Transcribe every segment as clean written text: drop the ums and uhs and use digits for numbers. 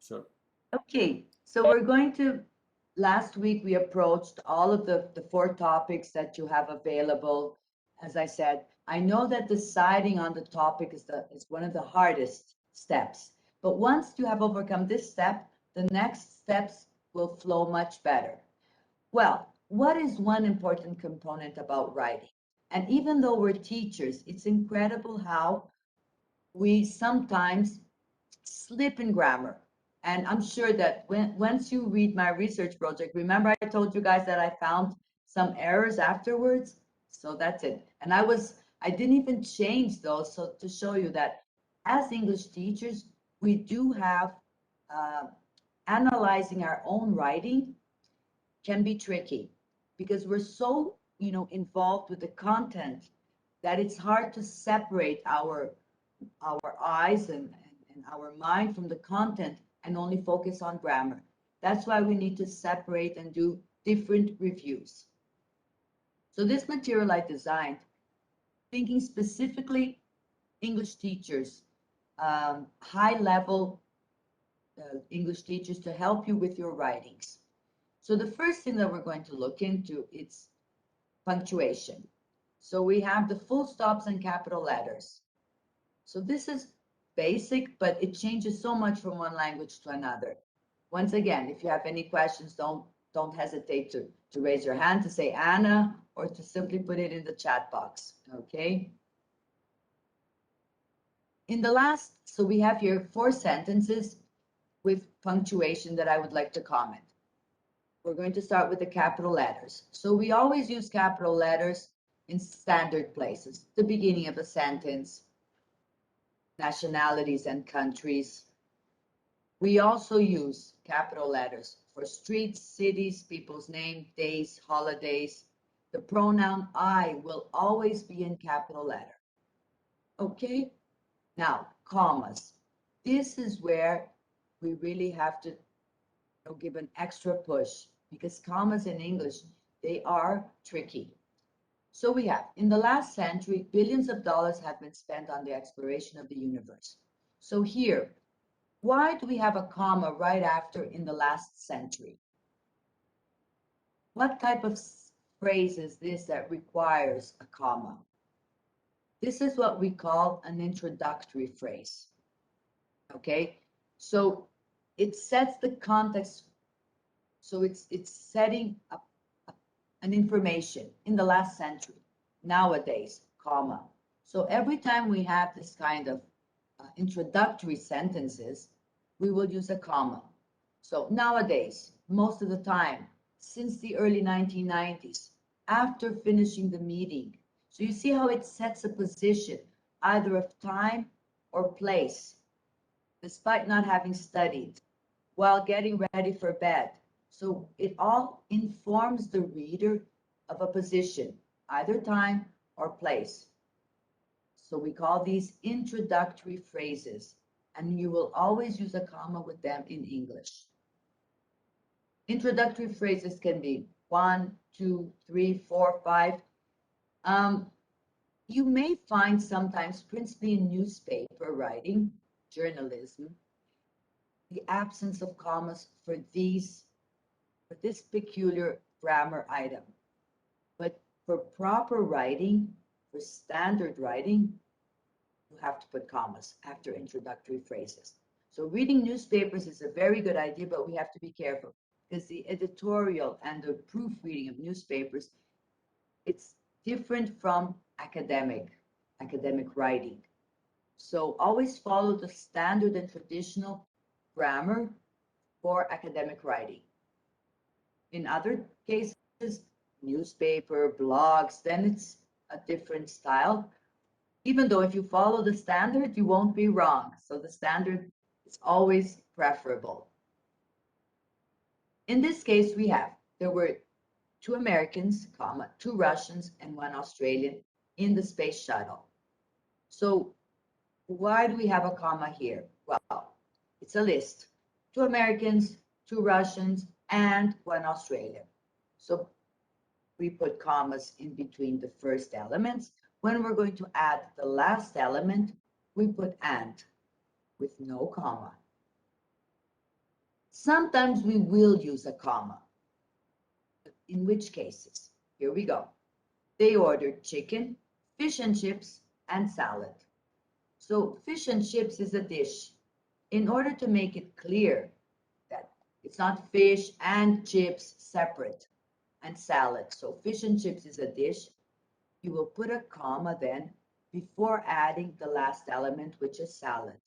Sure. Okay, so we're going to, last week we approached all of the 4 topics that you have available. As I said, I know that deciding on the topic is one of the hardest steps. But once you have overcome this step, the next steps will flow much better. Well, what is one important component about writing? And even though we're teachers, it's incredible how we sometimes slip in grammar. And I'm sure that once you read my research project, remember I told you guys that I found some errors afterwards? So that's it. And I didn't even change those, so to show you that as English teachers, we do have analyzing our own writing can be tricky because we're so, involved with the content that it's hard to separate our eyes and our mind from the content and only focus on grammar. That's why we need to separate and do different reviews. So this material I designed thinking specifically English teachers, high level English teachers to help you with your writings. So the first thing that we're going to look into is punctuation. So we have the full stops and capital letters. So this is basic, but it changes so much from one language to another. Once again, if you have any questions, don't hesitate to raise your hand, to say Anna, or to simply put it in the chat box, okay? So we have here 4 sentences with punctuation that I would like to comment. We're going to start with the capital letters. So we always use capital letters in standard places, the beginning of a sentence, nationalities and countries. We also use capital letters for streets, cities, people's name, days, holidays. The pronoun I will always be in capital letter. Okay? Now, commas. This is where we really have to give an extra push because commas in English, they are tricky. So we have, in the last century, billions of dollars have been spent on the exploration of the universe. So here, why do we have a comma right after in the last century? What type of phrase is this that requires a comma? This is what we call an introductory phrase. Okay, so it sets the context. So it's setting up an information in the last century, nowadays, comma. So every time we have this kind of introductory sentences, we will use a comma. So nowadays, most of the time, since the early 1990s, after finishing the meeting. So you see how it sets a position, either of time or place, despite not having studied, while getting ready for bed. So it all informs the reader of a position, either time or place. So we call these introductory phrases, and you will always use a comma with them in English. Introductory phrases can be 1, 2, 3, 4, 5. You may find sometimes, principally in newspaper writing, journalism, the absence of commas for this peculiar grammar item. But for proper writing, for standard writing, you have to put commas after introductory phrases. So reading newspapers is a very good idea, but we have to be careful because the editorial and the proofreading of newspapers, it's different from academic writing. So always follow the standard and traditional grammar for academic writing. In other cases, newspaper, blogs, then it's a different style. Even though if you follow the standard, you won't be wrong. So the standard is always preferable. In this case, there were 2 Americans, 2 Russians, and 1 Australian in the space shuttle. So why do we have a comma here? Well, it's a list. 2 Americans, 2 Russians, and 1 Australian. So we put commas in between the first elements. When we're going to add the last element, we put and with no comma. Sometimes we will use a comma. In which cases? Here we go. They ordered chicken, fish and chips, and salad. So fish and chips is a dish. In order to make it clear that it's not fish and chips separate and salad. So fish and chips is a dish. You will put a comma then before adding the last element, which is salad,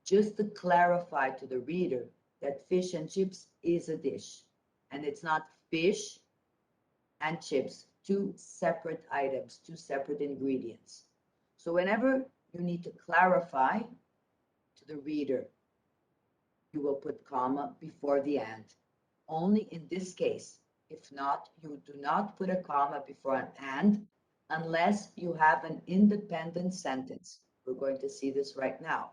just to clarify to the reader that fish and chips is a dish and it's not fish and chips, two separate items, two separate ingredients. So whenever you need to clarify to the reader, you will put comma before the and. Only in this case. If not, you do not put a comma before an and unless you have an independent sentence. We're going to see this right now.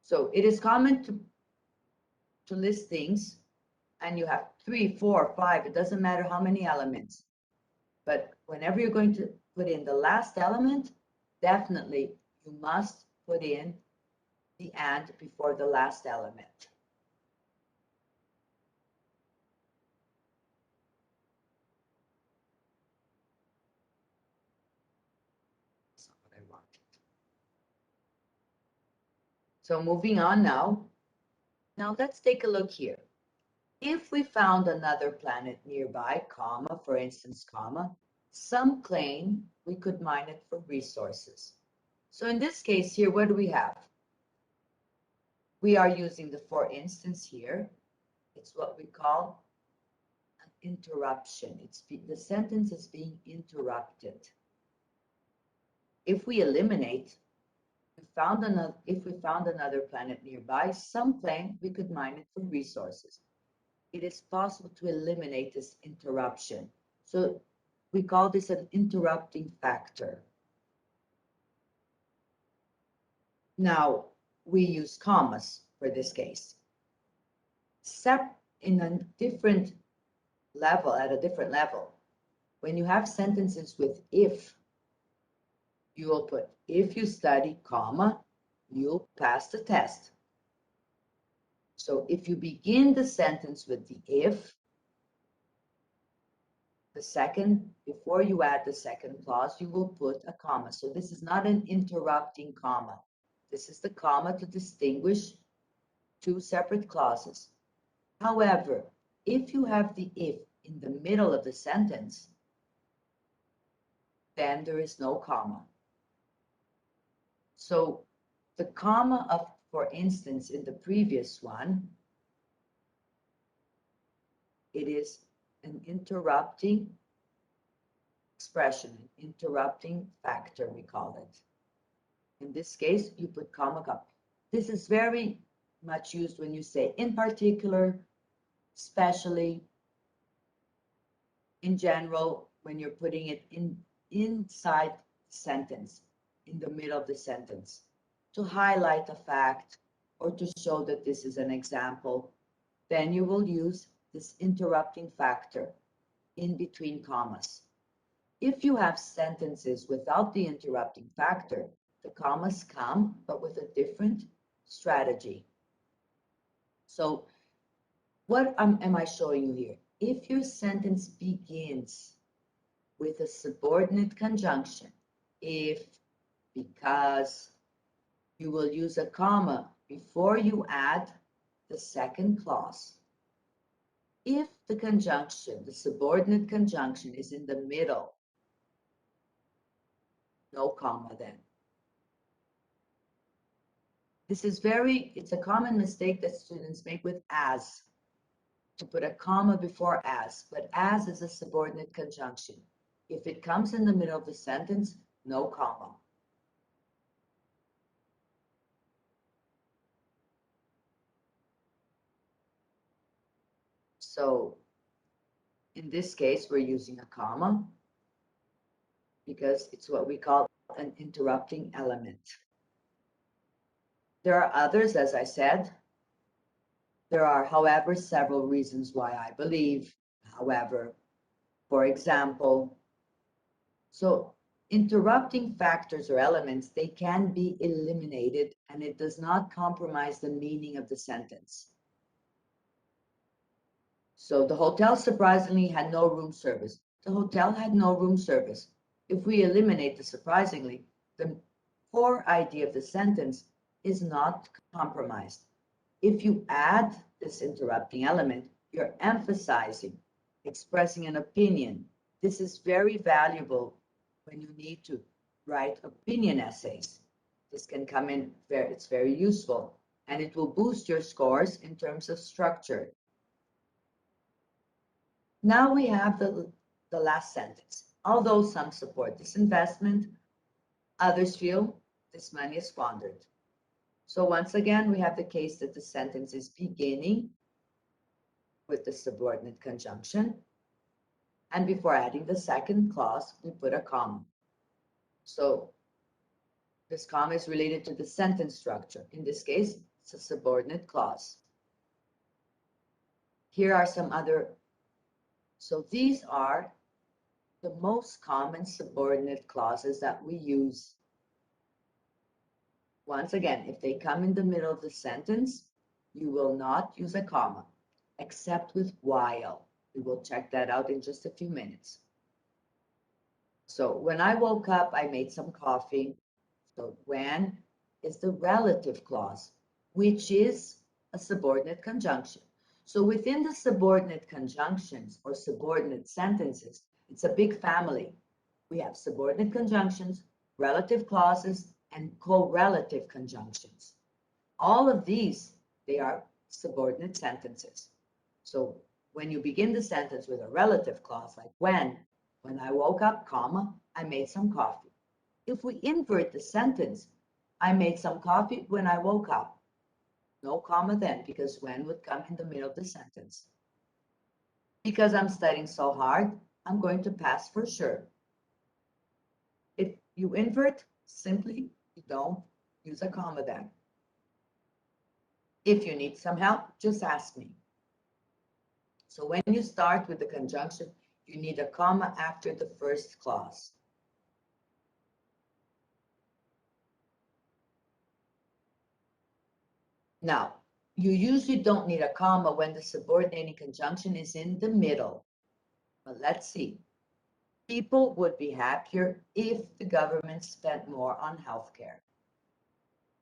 So it is common to list things and you have 3, 4, 5, it doesn't matter how many elements. But whenever you're going to put in the last element, definitely you must put in the and before the last element. That's not what I wanted. So moving on now. Now let's take a look here. If we found another planet nearby, comma, for instance, comma, some claim we could mine it for resources. So in this case here, what do we have? We are using the for instance here. It's what we call an interruption. The sentence is being interrupted. If we eliminate, if we found another planet nearby, some claim we could mine it for resources. It is possible to eliminate this interruption. So we call this an interrupting factor. Now, we use commas for this case. In a different level, at a different level, when you have sentences with if, you will put, if you study, comma, you'll pass the test. So if you begin the sentence with the if, before you add the second clause, you will put a comma. So this is not an interrupting comma. This is the comma to distinguish two separate clauses. However, if you have the if in the middle of the sentence, then there is no comma. So the comma of, for instance, in the previous one, it is an interrupting expression, an interrupting factor, we call it. In this case, you put comma, comma. This is very much used when you say in particular, especially, in general, when you're putting it inside the sentence, in the middle of the sentence, to highlight a fact or to show that this is an example, then you will use this interrupting factor in between commas. If you have sentences without the interrupting factor, the commas come, but with a different strategy. So what am I showing you here? If your sentence begins with a subordinate conjunction, if, because, you will use a comma before you add the second clause. If the conjunction, the subordinate conjunction, is in the middle, no comma then. This is it's a common mistake that students make with as, to put a comma before as, but as is a subordinate conjunction. If it comes in the middle of the sentence, no comma. So in this case, we're using a comma because it's what we call an interrupting element. There are others, as I said. There are, however, several reasons why I believe, however, for example, so interrupting factors or elements, they can be eliminated and it does not compromise the meaning of the sentence. So the hotel surprisingly had no room service. The hotel had no room service. If we eliminate the surprisingly, the core idea of the sentence is not compromised. If you add this interrupting element, you're emphasizing, expressing an opinion. This is very valuable when you need to write opinion essays. This can come in, it's very useful, and it will boost your scores in terms of structure. Now we have the last sentence. Although some support this investment, others feel this money is squandered. So once again, we have the case that the sentence is beginning with the subordinate conjunction. And before adding the second clause, we put a comma. So this comma is related to the sentence structure. In this case, it's a subordinate clause. Here are some other. So these are the most common subordinate clauses that we use. Once again, if they come in the middle of the sentence, you will not use a comma, except with while. We will check that out in just a few minutes. So when I woke up, I made some coffee. So when is the relative clause, which is a subordinate conjunction. So within the subordinate conjunctions or subordinate sentences, it's a big family. We have subordinate conjunctions, relative clauses, and correlative conjunctions. All of these, they are subordinate sentences. So when you begin the sentence with a relative clause, like when I woke up, comma, I made some coffee. If we invert the sentence, I made some coffee when I woke up. No comma then, because when would come in the middle of the sentence. Because I'm studying so hard, I'm going to pass for sure. If you invert, simply you don't use a comma then. If you need some help, just ask me. So when you start with the conjunction, you need a comma after the first clause. Now, you usually don't need a comma when the subordinating conjunction is in the middle. But let's see. People would be happier if the government spent more on healthcare.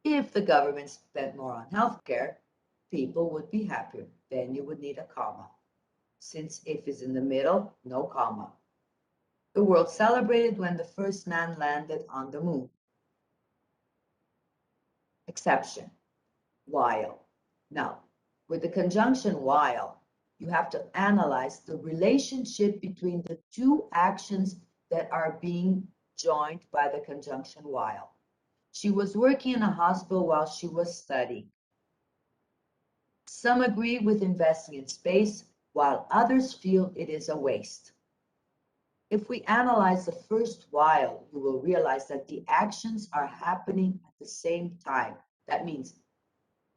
If the government spent more on healthcare, people would be happier. Then you would need a comma. Since if is in the middle, no comma. The world celebrated when the first man landed on the moon. Exception, while. Now, with the conjunction while, you have to analyze the relationship between the two actions that are being joined by the conjunction while. She was working in a hospital while she was studying. Some agree with investing in space, while others feel it is a waste. If we analyze the first while, you will realize that the actions are happening at the same time. That means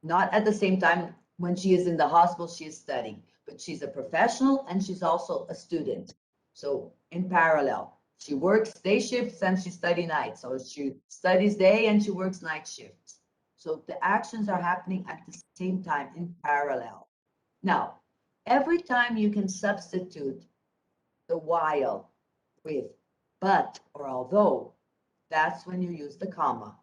not at the same time when she is in the hospital, she is studying, but she's a professional and she's also a student. So in parallel, she works day shifts and she studies nights. So she studies day and she works night shifts. So the actions are happening at the same time in parallel. Now, every time you can substitute the while with but or although, that's when you use the comma.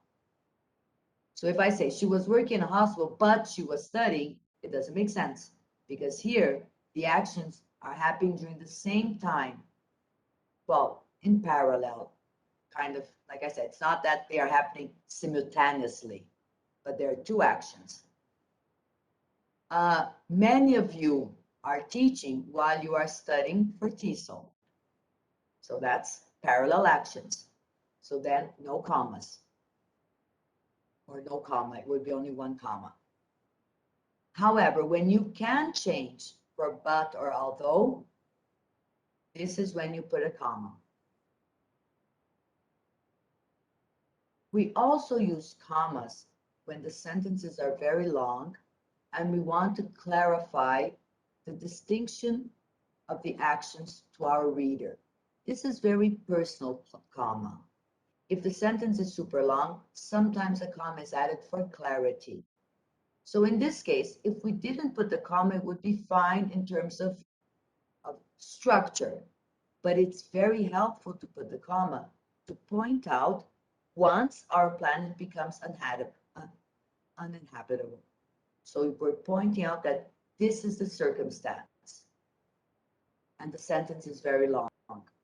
So if I say she was working in a hospital, but she was studying, it doesn't make sense because here the actions are happening during the same time. Well, in parallel, kind of, like I said, it's not that they are happening simultaneously, but there are two actions. Many of you are teaching while you are studying for TESOL. So that's parallel actions. So then no commas. Or no comma, it would be only one comma. However, when you can change for but or although, this is when you put a comma. We also use commas when the sentences are very long and we want to clarify the distinction of the actions to our reader. This is very personal, comma. If the sentence is super long, sometimes a comma is added for clarity. So in this case, if we didn't put the comma, it would be fine in terms of of structure, but it's very helpful to put the comma to point out once our planet becomes uninhabitable. So we're pointing out that this is the circumstance, and the sentence is very long,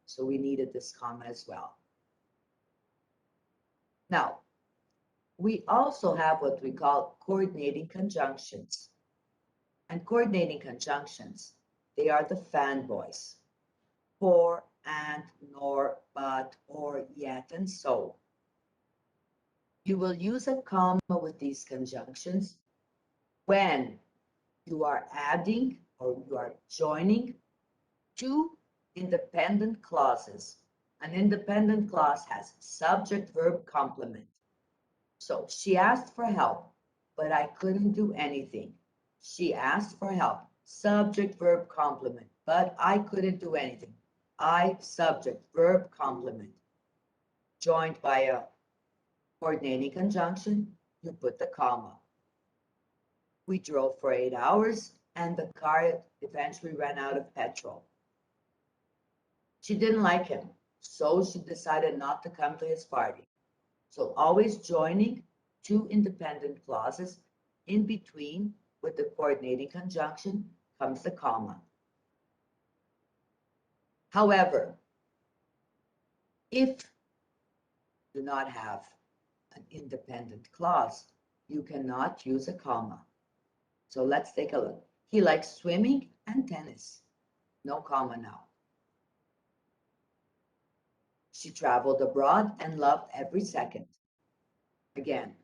so we needed this comma as well. Now, we also have what we call coordinating conjunctions. And coordinating conjunctions, they are the fanboys. For, and, nor, but, or, yet, and so. You will use a comma with these conjunctions when you are adding or you are joining two independent clauses. An independent clause has subject, verb, complement. So she asked for help, but I couldn't do anything. She asked for help. Subject, verb, complement, but I couldn't do anything. I, subject, verb, complement. Joined by a coordinating conjunction, you put the comma. We drove for 8 hours and the car eventually ran out of petrol. She didn't like him, so she decided not to come to his party. So always joining two independent clauses in between with the coordinating conjunction comes the comma. However, if you do not have an independent clause, you cannot use a comma. So let's take a look. He likes swimming and tennis. No comma now. She traveled abroad and loved every second. Again,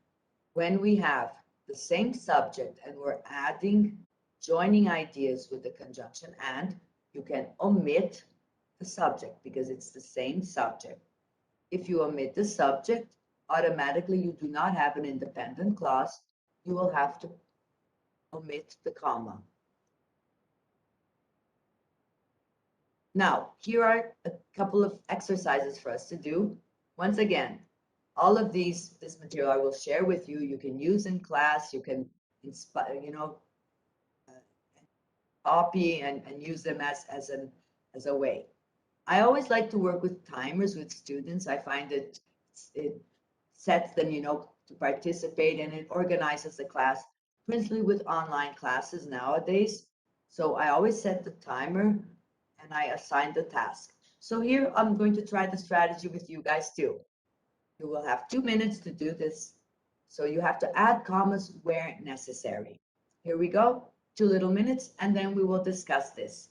when we have the same subject and we're joining ideas with the conjunction and, you can omit the subject because it's the same subject. If you omit the subject, automatically you do not have an independent clause. You will have to omit the comma. Now, here are a couple of exercises for us to do. Once again, all of this material I will share with you. You can use in class. You can inspire, copy and use them as a way. I always like to work with timers with students. I find it sets them, to participate, and it organizes the class, principally with online classes nowadays. So I always set the timer and I assign the task. So here I'm going to try the strategy with you guys too. You will have 2 minutes to do this. So you have to add commas where necessary. Here we go, 2 little minutes, and then we will discuss this.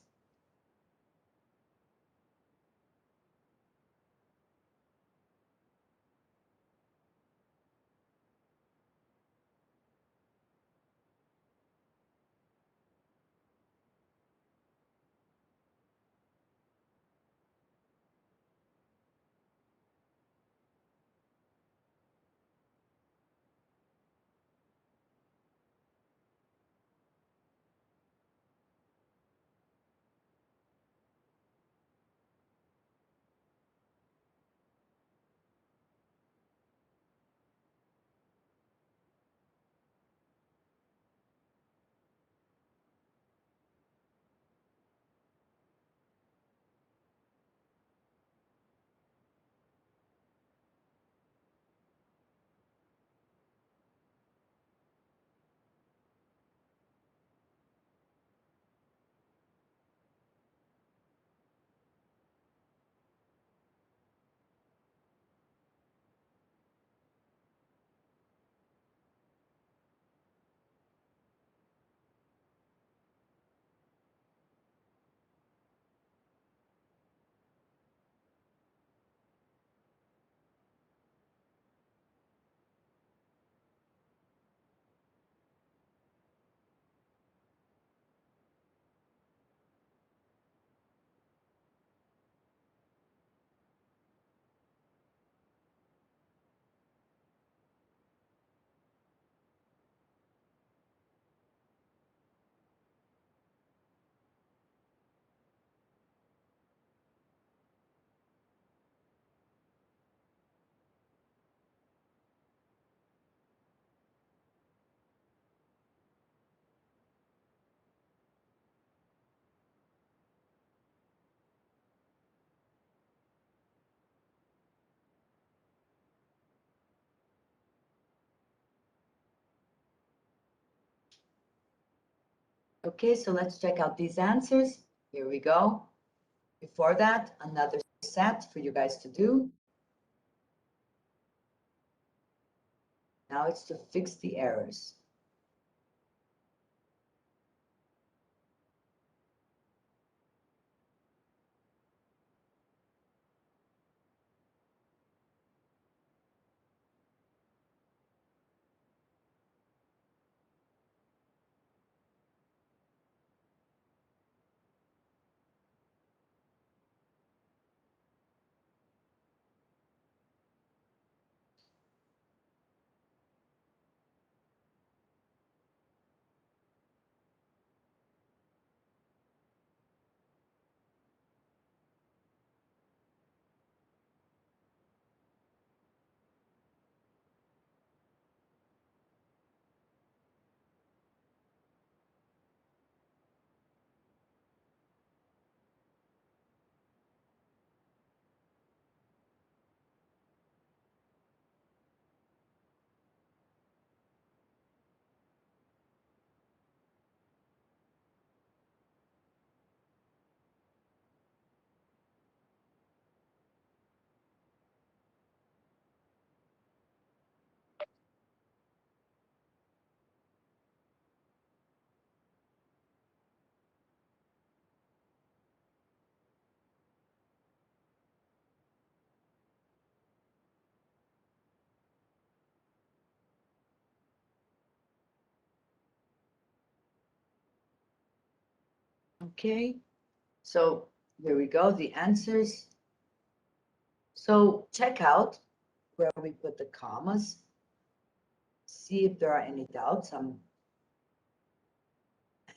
Okay, so let's check out these answers. Here we go. Before that, another set for you guys to do. Now it's to fix the errors. Okay, so here we go, the answers. So check out where we put the commas. See if there are any doubts. And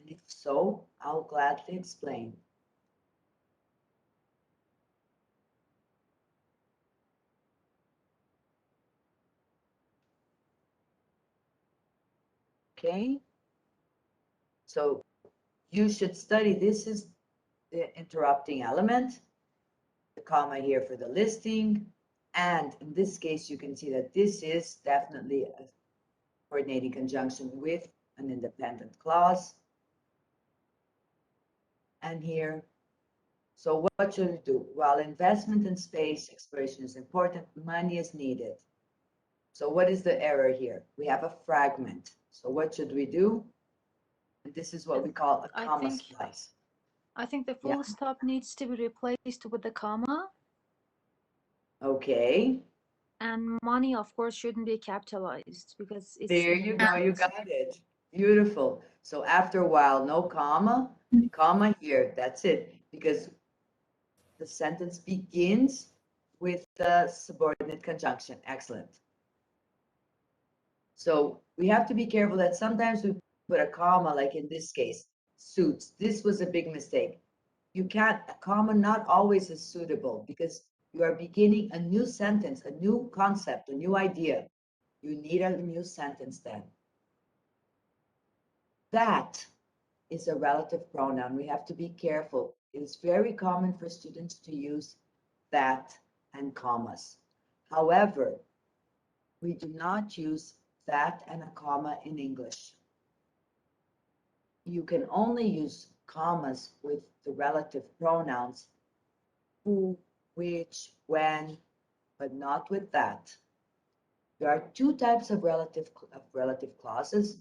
if so, I'll gladly explain. Okay, so you should study. This is the interrupting element, the comma here for the listing. And in this case, you can see that this is definitely a coordinating conjunction with an independent clause. And here, so what should we do? While investment in space exploration is important, money is needed. So what is the error here? We have a fragment. So what should we do? And this is what we call a comma splice. I think the full stop needs to be replaced with the comma. Okay. And money, of course, shouldn't be capitalized because it's... There you go, you got it. Beautiful. So after a while, no comma, comma here, that's it. Because the sentence begins with the subordinate conjunction. Excellent. So we have to be careful that sometimes we put a comma, like in this case, suits. This was a big mistake. You can't, a comma not always is suitable because you are beginning a new sentence, a new concept, a new idea. You need a new sentence then. That is a relative pronoun. We have to be careful. It is very common for students to use that and commas. However, we do not use that and a comma in English. You can only use commas with the relative pronouns who, which, when, but not with that. There are two types of relative clauses,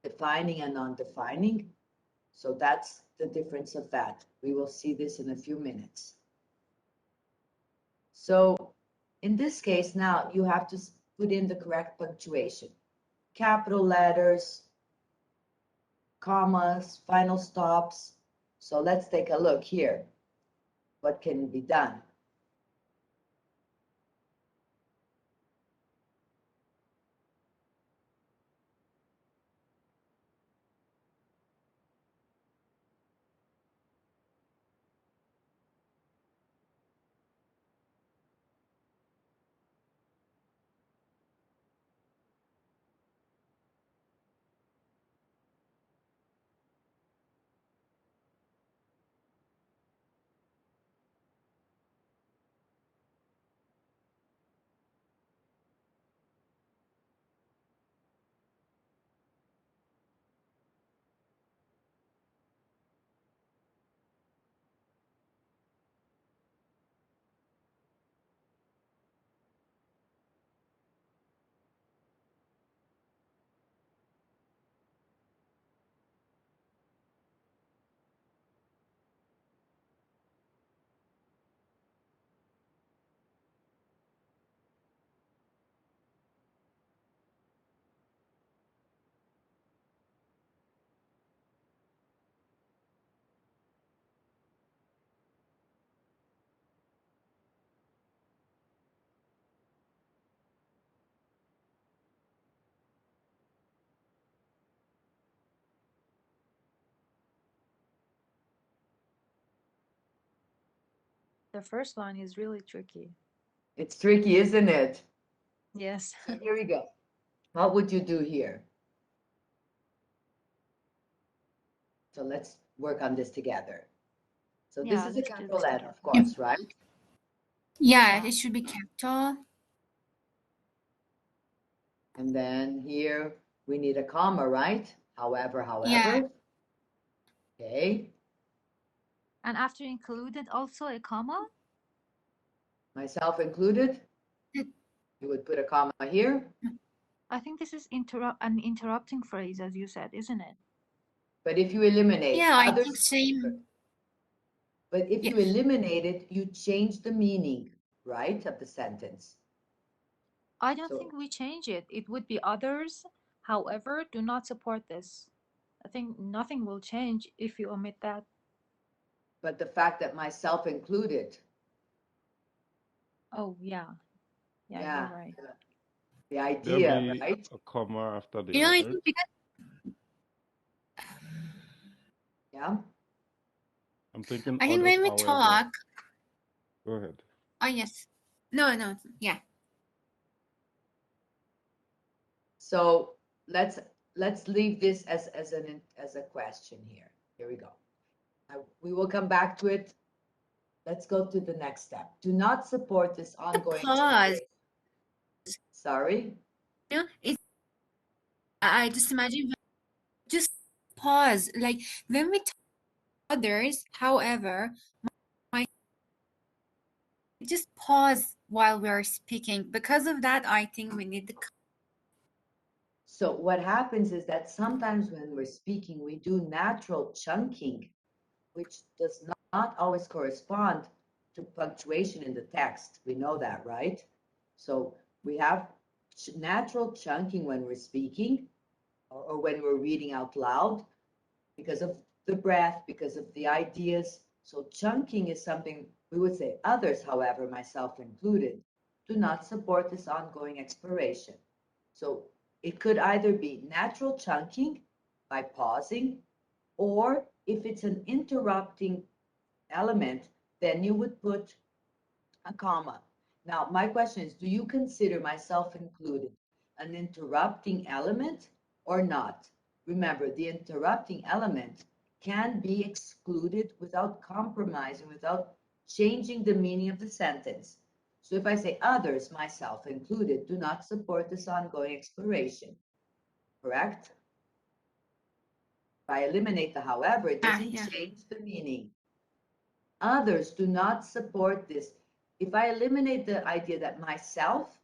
defining and non-defining. So that's the difference of that. We will see this in a few minutes. So in this case, now you have to put in the correct punctuation. Capital letters, commas, final stops. So let's take a look here. What can be done? The first line is really tricky. It's tricky, isn't it? Yes. So here we go. What would you do here? So let's work on this together. So this Yeah, is a let's do capital this N, together. of course, right? Yeah, Yeah. it should be capital. And then here we need a comma, right? However. Yeah. Okay. And after included, also a comma? Myself included. It- You would put a comma here. I think this is an interrupting phrase, as you said, isn't it? But if you eliminate Yeah, I others, think same. but if Yeah. you eliminate it, you change the meaning, right, of the sentence. I don't So- think we change it. It would be others, however, do not support this. I think nothing will change if you omit that. But the fact that myself included, Oh, yeah. Yeah, yeah, you're right. the There'll idea, be right? a comma after the You know, I others. think because Yeah. I'm thinking I think others, when we however. talk, Go ahead. oh yes. No, yeah. So let's leave this as a question here. Here we go. We will come back to it. Let's go to the next step. Do not support this ongoing. Pause. Sorry. You know, it's I just imagine just pause. Like when we talk others, however, my just pause while we're speaking. Because of that, I think we need the So what happens is that sometimes when we're speaking, we do natural chunking, which does not always correspond to punctuation in the text. We know that, right? So we have natural chunking when we're speaking or when we're reading out loud because of the breath, because of the ideas. So chunking is something we would say. Others, however, myself included, do not support this ongoing exploration. So it could either be natural chunking by pausing, or if it's an interrupting element, then you would put a comma. Now, my question is, do you consider myself included an interrupting element or not? Remember, the interrupting element can be excluded without compromising, without changing the meaning of the sentence. So if I say others, myself included, do not support this ongoing exploration, correct? If I eliminate the however, it doesn't yeah. change the meaning. Others do not support this. If I eliminate the idea that myself,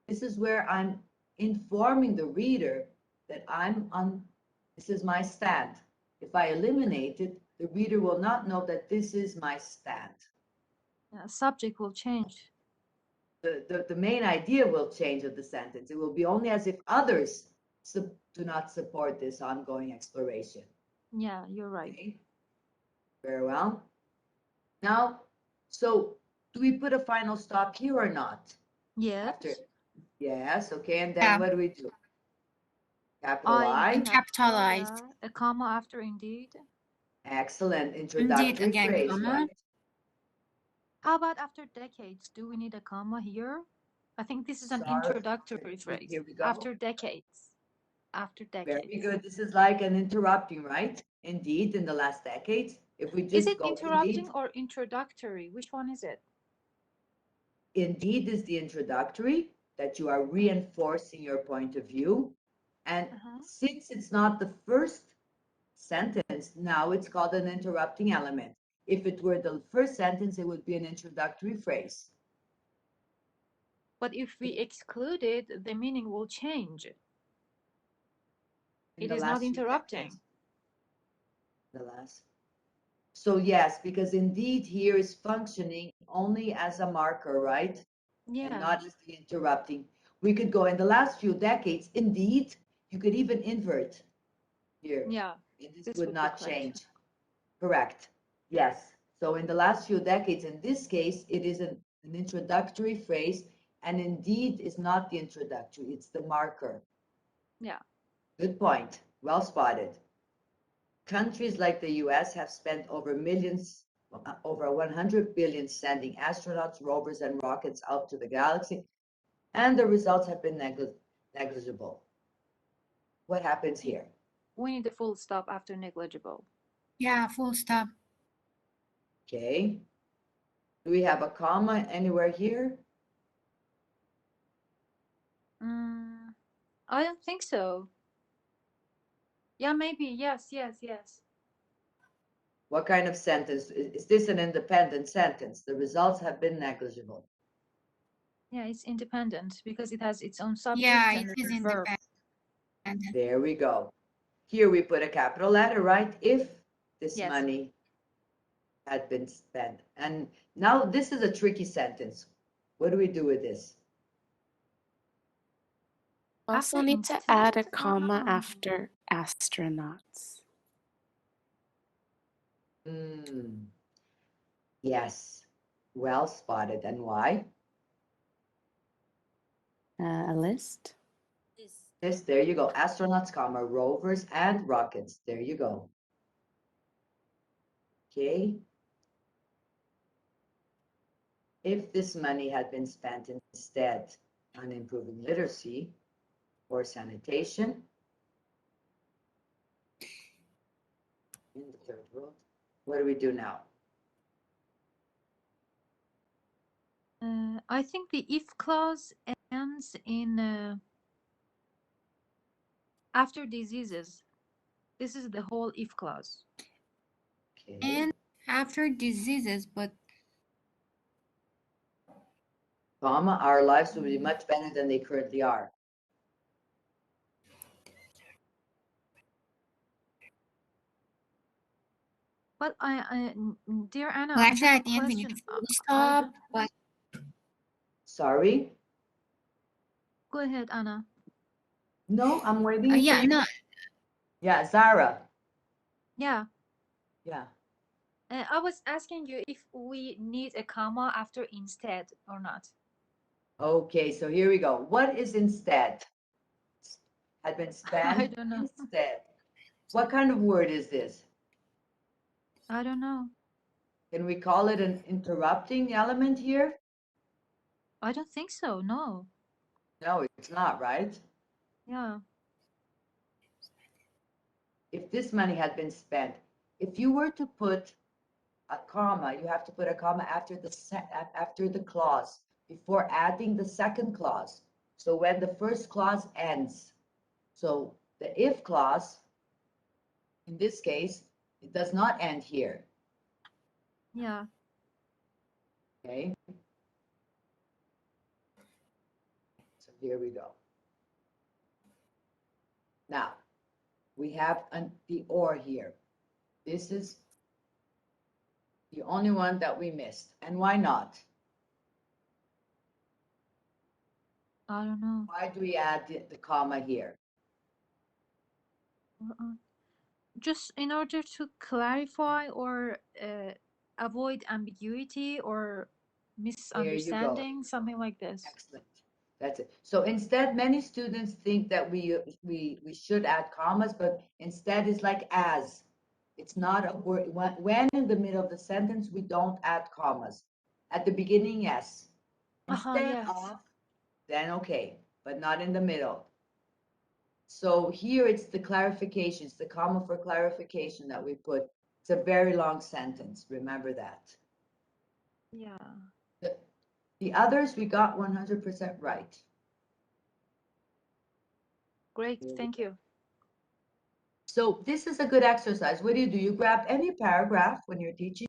this is where I'm informing the reader that this is my stand. If I eliminate it, the reader will not know that this is my stand. Yeah, subject will change. The main idea will change of the sentence. It will be only as if others do not support this ongoing exploration. Yeah, you're right. Okay? Very well. Now, so do we put a final stop here or not? Yes. Yes, okay, and then Yeah. what do we do? Capital I. And capitalized. Yeah, a comma after indeed. Excellent. Indeed, Introductory again, phrase, comma. right? How about after decades? Do we need a comma here? I think this is an Sorry. introductory phrase. Here we go. After decades. After decades. Very good. This is like an interrupting, right? Indeed, in the last decades. If we Is just it go interrupting indeed, or introductory? Which one is it? indeed is the introductory, that you are reinforcing your point of view. And since it's not the first sentence, now it's called an interrupting element. If it were the first sentence, it would be an introductory phrase. But if we exclude it, the meaning will change. It is not interrupting. The last. So yes, because indeed here is functioning only as a marker, right? Yeah. And not as the interrupting. We could go in the last few decades, indeed, you could even invert here. Yeah. This would not change. Correct. Yes. So in the last few decades, in this case, it is an introductory phrase, and indeed is not the introductory, it's the marker. Yeah. Good point. Well spotted. Countries like the US have spent over millions over 100 billion sending astronauts, rovers, and rockets out to the galaxy, and the results have been negligible. What happens here? We need a full stop after negligible. Yeah, full stop. Okay. Do we have a comma anywhere here? I don't think so. Yeah, maybe. Yes, yes, yes. What kind of sentence? Is this an independent sentence? The results have been negligible. Yeah, it's independent because it has its own subject Yeah, and it is verb. independent. There we go. Here we put a capital letter, right? If this Yes. money had been spent. And now this is a tricky sentence. What do we do with this? Also After need to instead? add a comma Ah. after astronauts. Yes, well spotted. And why? A list. Yes, there you go. Astronauts, comma, rovers, and rockets. There you go. Okay. If this money had been spent instead on improving literacy or sanitation in the third world, what do we do now? I think the if clause ends in after diseases. This is the whole if clause. Okay. And after diseases, but Comma, our lives will be much better than they currently are. But dear Anna, well, I actually have at a the end we need question. to full I stop. don't- But Sorry? Go ahead, Anna. No, I'm waiting for yeah, you. no, Yeah, Zara. Yeah. Yeah. I was asking you if we need a comma after instead or not. Okay, so here we go. What is instead? Had been spent I don't know. instead. What kind of word is this? I don't know. Can we call it an interrupting element here? I don't think so. No. No, it's not, right? Yeah. If this money had been spent, if you were to put a comma, you have to put a comma after the clause before adding the second clause. So when the first clause ends, so the if clause, in this case, it does not end here. Yeah. Okay. So here we go. Now we have the or here. This is the only one that we missed. And why not? I don't know. Why do we add the comma here? Just in order to clarify or avoid ambiguity or misunderstanding, something like this. Excellent. That's it. So instead, many students think that we should add commas, but instead it's like as. It's not a word. When in the middle of the sentence, we don't add commas. At the beginning, yes. Instead Yes. of, then okay, but not in the middle. So here it's the clarifications, the comma for clarification that we put. It's a very long sentence. Remember that. Yeah. The others we got 100% right. Great. Thank you. So this is a good exercise. What do? You grab any paragraph when you're teaching,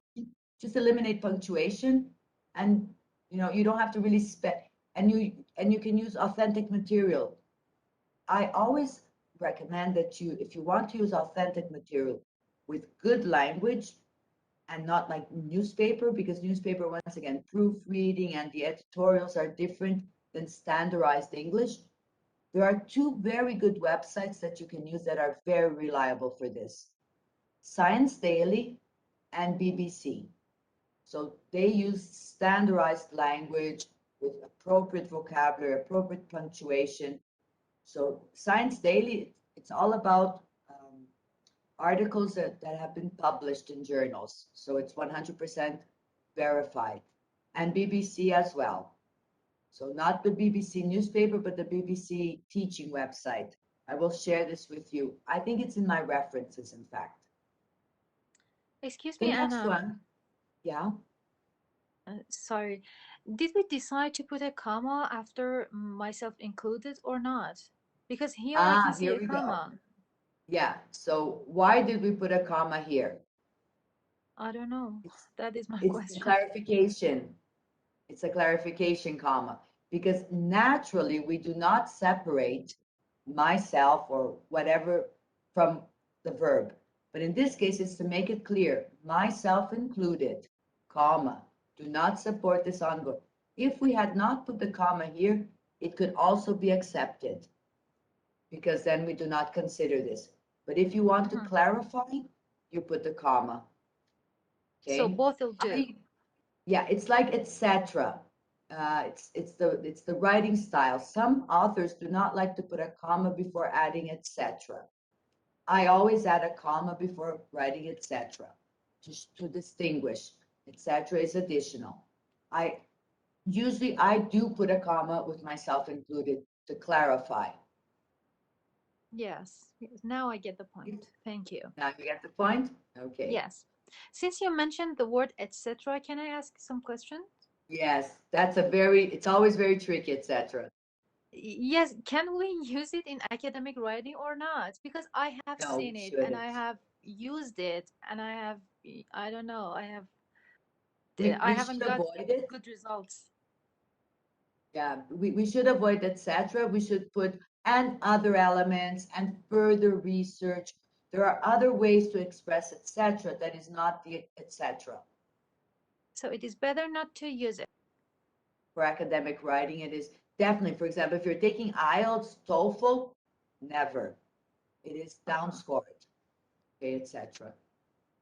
just eliminate punctuation, and you don't have to really and you can use authentic material. I always recommend that if you want to use authentic material with good language and not like newspaper, because newspaper, once again, proofreading and the editorials are different than standardized English. There are two very good websites that you can use that are very reliable for this. Science Daily and BBC. So they use standardized language with appropriate vocabulary, appropriate punctuation. So Science Daily, it's all about articles that have been published in journals. So it's 100% verified. And BBC as well. So not the BBC newspaper, but the BBC teaching website. I will share this with you. I think it's in my references, in fact. Excuse The me, next Anna. one, yeah. Sorry. Did we decide to put a comma after myself included or not? Because here I can see Here a we go. comma. Yeah, so why did we put a comma here? I don't know. That is my It's question. clarification. It's a clarification comma, because naturally we do not separate myself or whatever from the verb. But in this case, it's to make it clear, myself included, comma, do not support this ongoing. If we had not put the comma here, it could also be accepted, because then we do not consider this. But if you want to clarify, you put the comma. Okay. So both will do. Yeah, it's like etc. It's the writing style. Some authors do not like to put a comma before adding etc. I always add a comma before writing etc. to distinguish. Etc. is additional. I do put a comma with myself included to clarify. Yes. Now I get the point. Thank you. Now you get the point? Okay. Yes. Since you mentioned the word etc., can I ask some questions? Yes, it's always very tricky, etc. Yes, can we use it in academic writing or not? Because I have No, seen we it and I shouldn't. have used it and I don't know, I We haven't should got avoid it. good results. Yeah, we should avoid etc. We should put and other elements and further research. There are other ways to express etc. that is not the etc. So it is better not to use it. For academic writing, it is definitely, for example, if you're taking Ielts, TOEFL, never. It is downscored, okay, etc.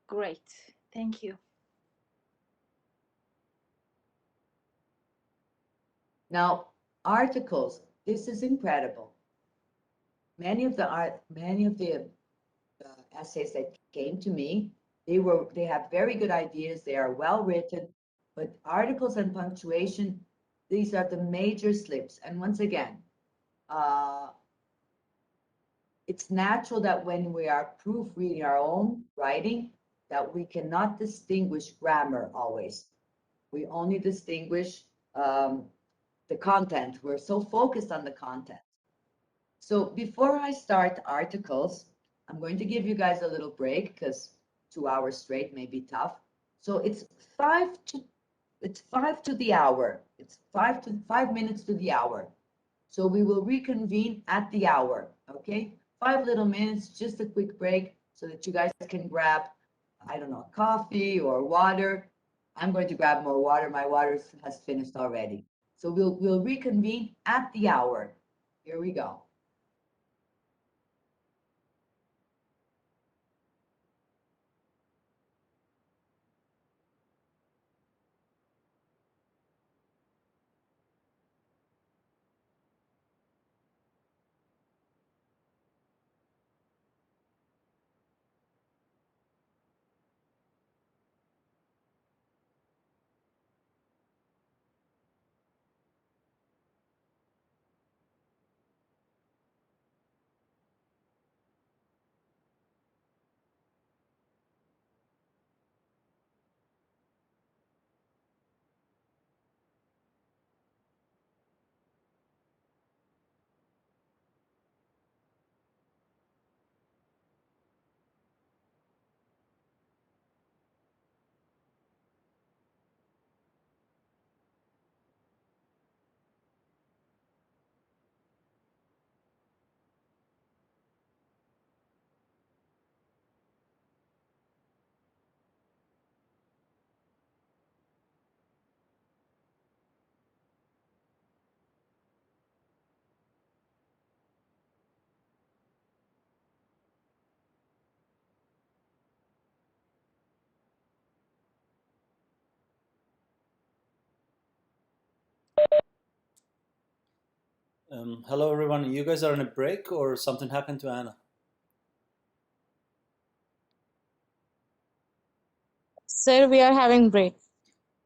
Great. Thank you. Now, articles, this is incredible. Many of the essays that came to me, they have very good ideas, they are well written, but articles and punctuation, these are the major slips. And once again, it's natural that when we are proofreading our own writing, that we cannot distinguish grammar always. We only distinguish the content. We're so focused on the content. So before I start articles, I'm going to give you guys a little break because 2 hours straight may be tough. So it's 5 to the hour. It's 5 minutes to the hour. So we will reconvene at the hour, okay? 5 little minutes, just a quick break so that you guys can grab, I don't know, coffee or water. I'm going to grab more water. My water has finished already. So we'll reconvene at the hour. Here we go. Hello, everyone. You guys are on a break or something happened to Anna? Sir, we are having break.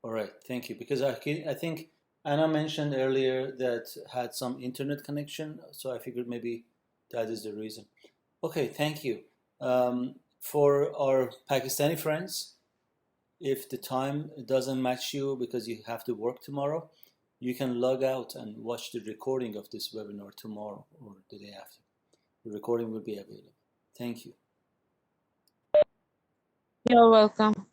All right, thank you. Because I think Anna mentioned earlier that had some internet connection, so I figured maybe that is the reason. Okay, thank you. For our Pakistani friends, if the time doesn't match you because you have to work tomorrow, you can log out and watch the recording of this webinar tomorrow or the day after. The recording will be available. Thank you. You're welcome.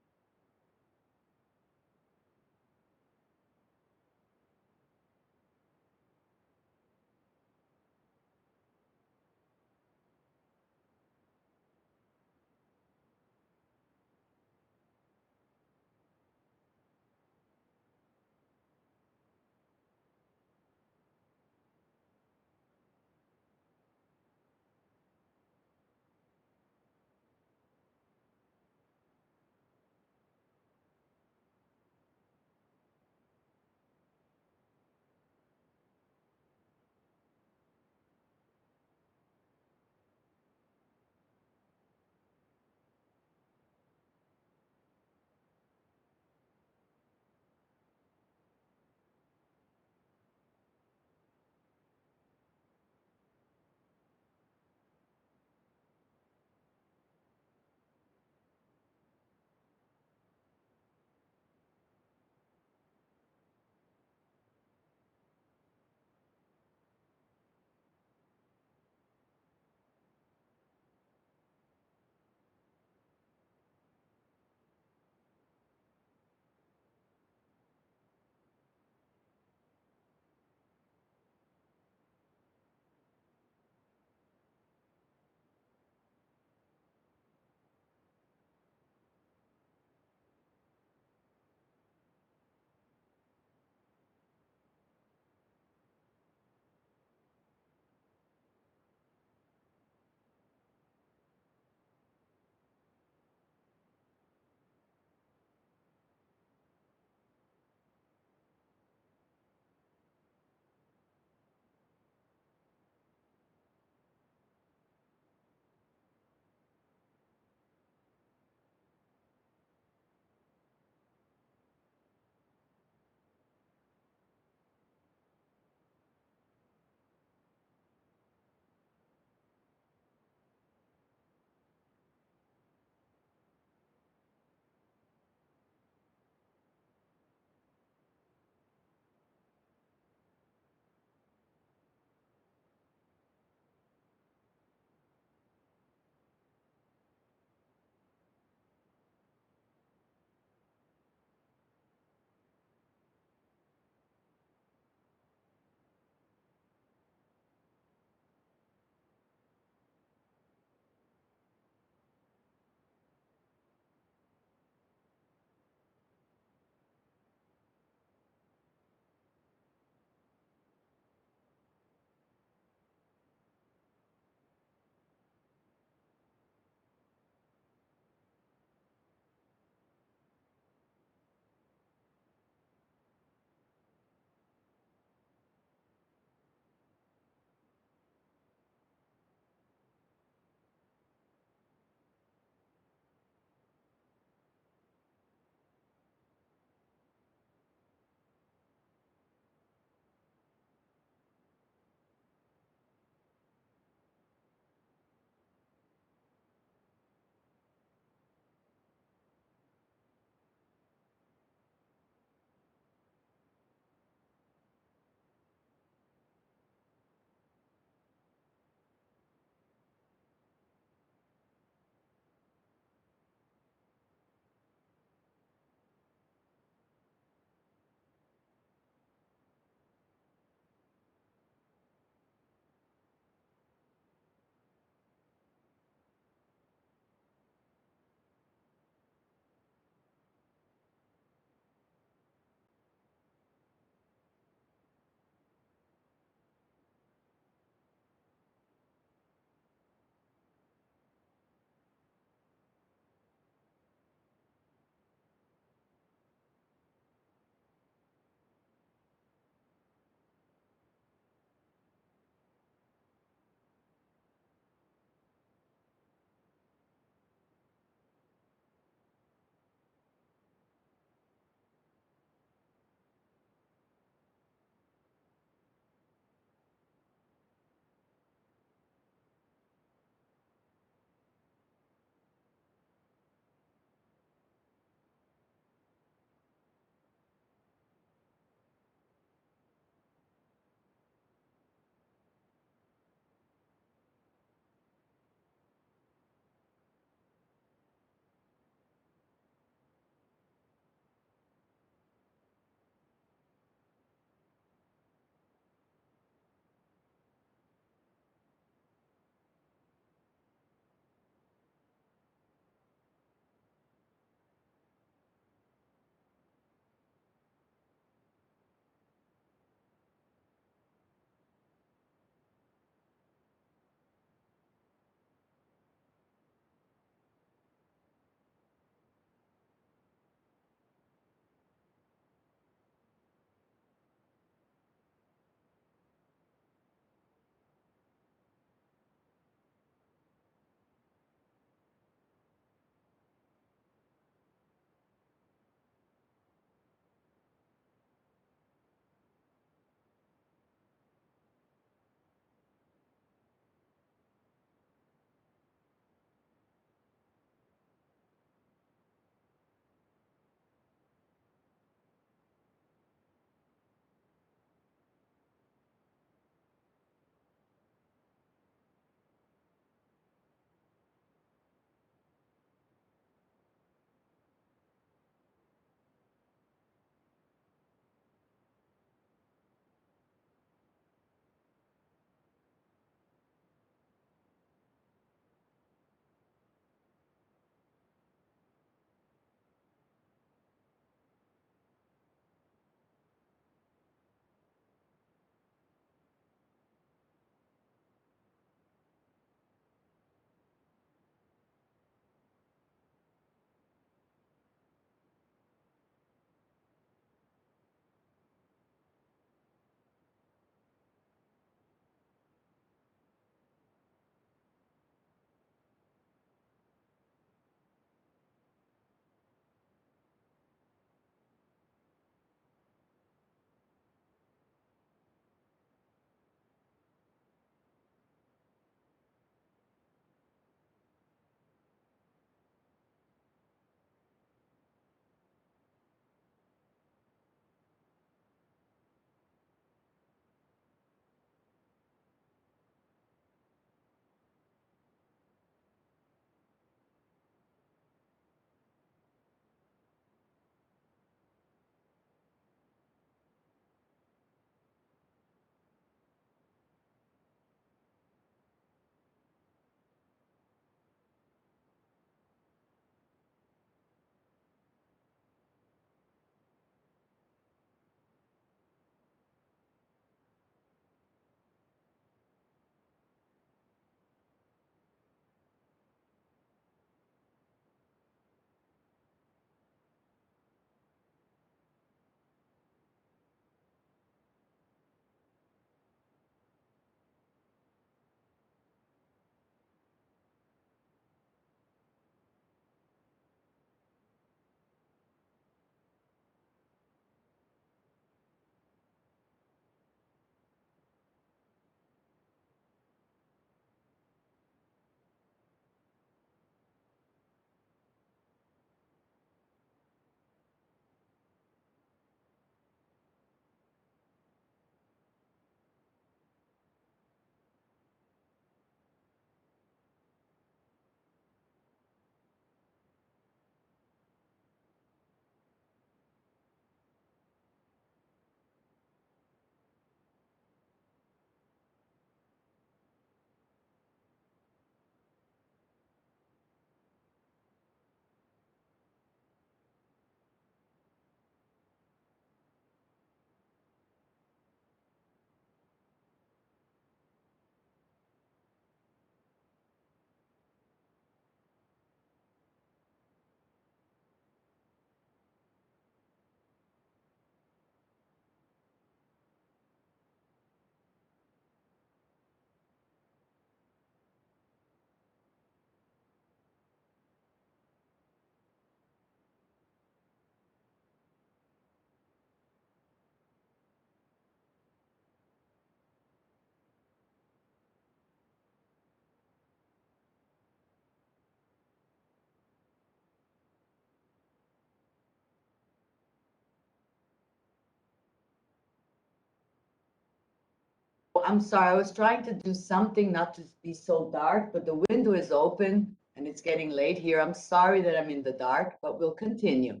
I'm sorry, I was trying to do something not to be so dark, but the window is open and it's getting late here. I'm sorry that I'm in the dark, but we'll continue.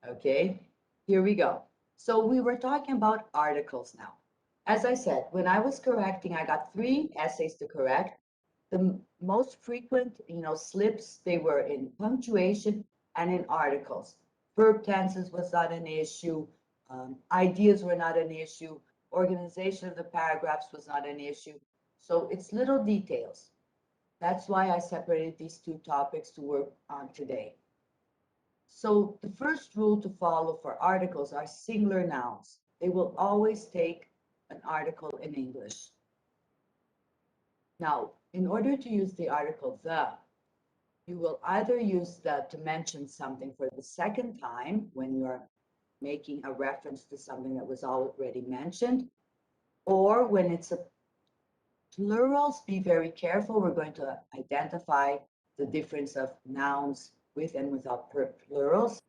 Okay, here we go. So we were talking about articles now. As I said, when I was correcting, I got 3 essays to correct. The most frequent, slips, they were in punctuation and in articles. Verb tenses was not an issue. Ideas were not an issue. Organization of the paragraphs was not an issue. So it's little details. That's why I separated these 2 topics to work on today. So the first rule to follow for articles are singular nouns. They will always take an article in English. Now, in order to use the article the, you will either use the to mention something for the second time when you're making a reference to something that was already mentioned, or when it's a plurals, be very careful. We're going to identify the difference of nouns with and without plurals,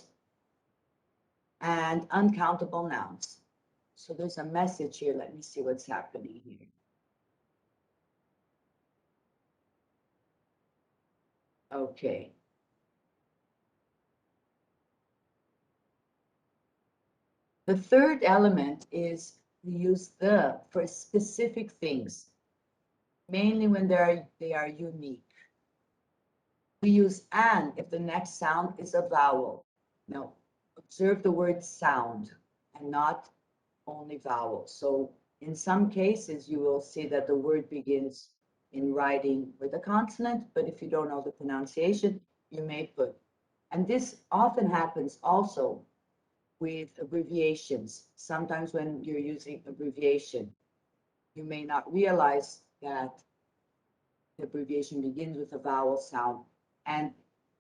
and uncountable nouns. So there's a message here. Let me see what's happening here. Okay. The third element is we use the for specific things, mainly when they are unique. We use an if the next sound is a vowel. Now, observe the word sound and not only vowels. So in some cases, you will see that the word begins in writing with a consonant, but if you don't know the pronunciation, you may put. And this often happens also with abbreviations. Sometimes when you're using abbreviation, you may not realize that the abbreviation begins with a vowel sound and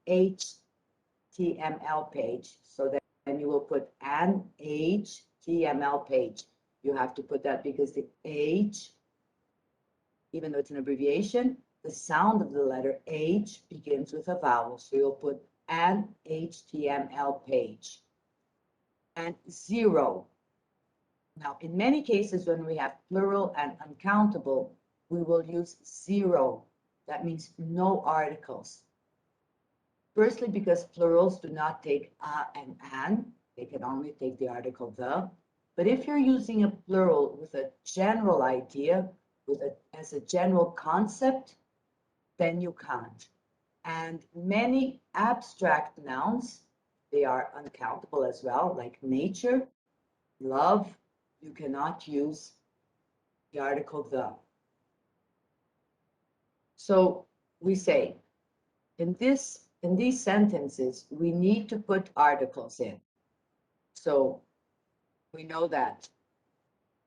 HTML page. So then you will put an HTML page. You have to put that because the H, even though it's an abbreviation, the sound of the letter H begins with a vowel. So you'll put an HTML page. And 0. Now, in many cases, when we have plural and uncountable, we will use 0. That means no articles. Firstly, because plurals do not take a and an, they can only take the article the. But if you're using a plural with a general idea, as a general concept, then you can't. And many abstract nouns, they are uncountable as well, like nature, love, you cannot use the article the. So we say, in these sentences, we need to put articles in. So we know that.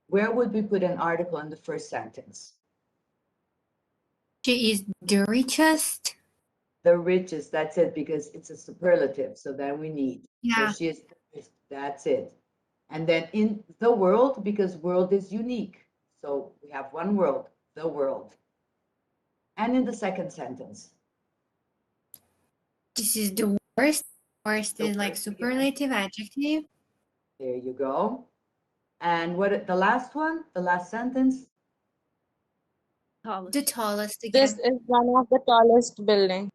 Where would we put an article in the first sentence? She is the richest. The richest, that's it, because it's a superlative. So then we need. Yeah. So she is, that's it. And then in the world, because world is unique. So we have one world, the world. And in the second sentence. This is the worst. Worst is like worst again. superlative adjective. There you go. And what the last one, the last sentence? The tallest This again. is one of the tallest building.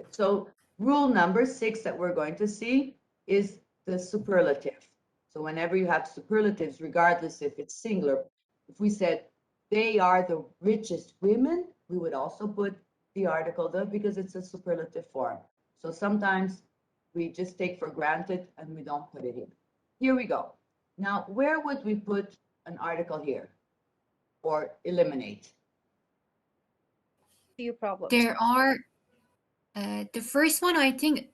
So rule number 6 that we're going to see is the superlative. So whenever you have superlatives, regardless if it's singular, if we said they are the richest women, we would also put the article the because it's a superlative form. So sometimes we just take for granted and we don't put it in. Here we go. Now, where would we put an article here or eliminate? Few problems. There are the first one, I think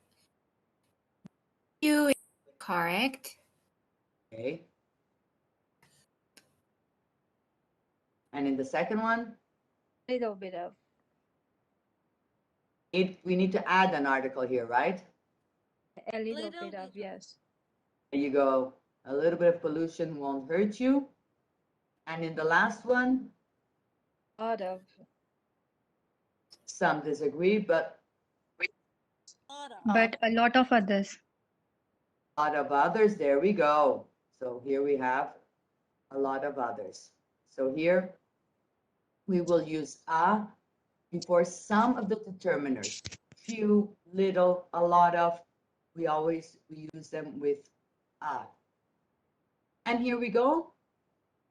you is correct. Okay. And in the second one, Little bit of. we need to add an article here, right? A little bit of, yes. There you go. A little bit of pollution won't hurt you. And in the last one, Lot of. some disagree, but But a lot of others. a lot of others. There we go. So here we have a lot of others. So here we will use a before some of the determiners. Few, little, a lot of. We use them with a. And here we go.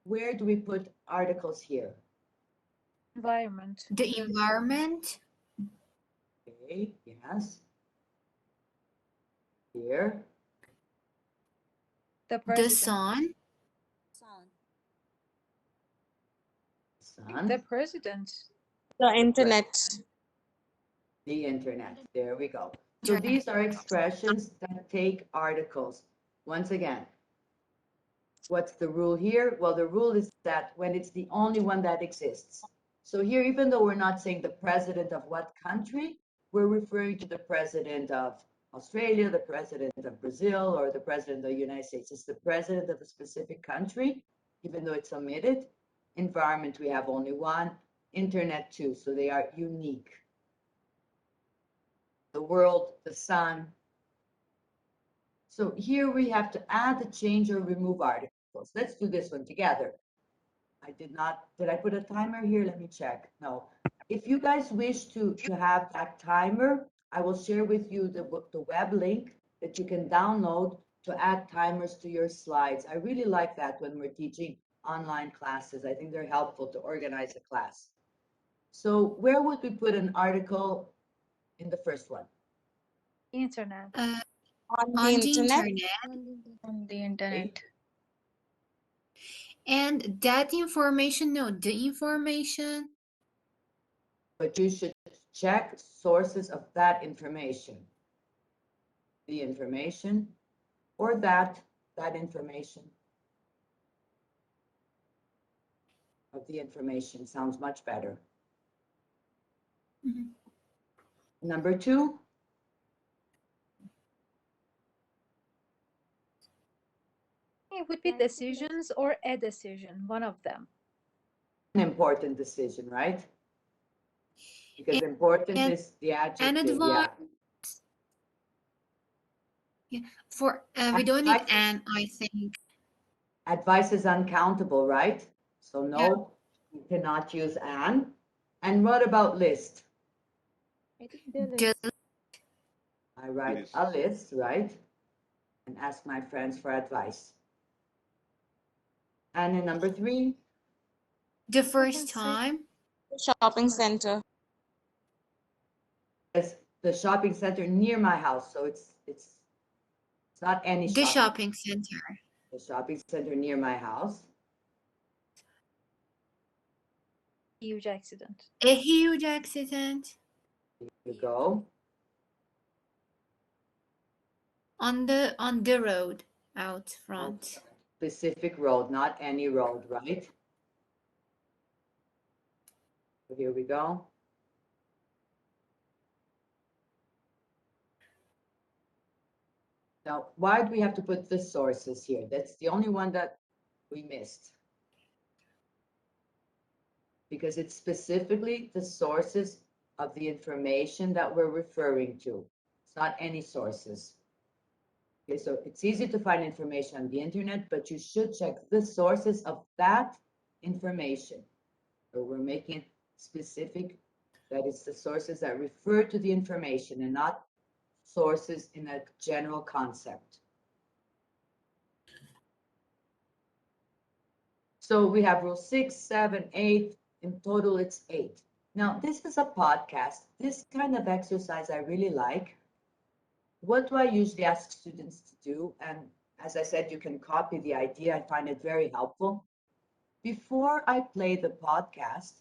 Where do we put articles here? Environment. The environment, Okay, yes. Here. The the president. sun, Sun. The president. The internet. The internet. There we go. So Internet. these are expressions that take articles. Once again, what's the rule here? Well, the rule is that when it's the only one that exists. So here, even though we're not saying the president of what country, we're referring to the president of Australia, the president of Brazil, or the president of the United States. It's the president of a specific country, even though it's omitted. Environment, we have only one. Internet, too. So they are unique. The world, the sun. So here we have to add, change, or remove articles. Let's do this one together. Did I put a timer here? Let me check. No. If you guys wish to have that timer, I will share with you the web link that you can download to add timers to your slides. I really like that when we're teaching online classes. I think they're helpful to organize a class. So where would we put an article in the first one? Internet. On the on the internet. internet, On the internet. and that information, no, the information, But you should check sources of that information. The information or that information. Of the information sounds much better. Mhm. Number 2. It would be decisions or a decision, one of them. An important decision, right? Because important and- is the and adjective, advice. yeah. For we don't need Advice. an, I think. Advice is uncountable, right? So no, you cannot use an. And what about list? I think the The list. I write List. a list, right? And ask my friends for advice. And in number 3, the first time, Shopping center. is the shopping center near my house. So it's not any the shopping. shopping center, The shopping center near my house. Huge accident. a huge accident Here you go. on the road out front. Specific road, not any road, right? So here we go. Now, why do we have to put the sources here? That's the only one that we missed. Because it's specifically the sources of the information that we're referring to. It's not any sources. Okay, so it's easy to find information on the internet, but you should check the sources of that information. So we're making it specific that it's the sources that refer to the information and not sources in a general concept. So we have rule 6, 7, 8. In total, it's 8. Now, this is a podcast. This kind of exercise I really like. What do I usually ask students to do? And as I said, you can copy the idea. I find it very helpful. Before I play the podcast,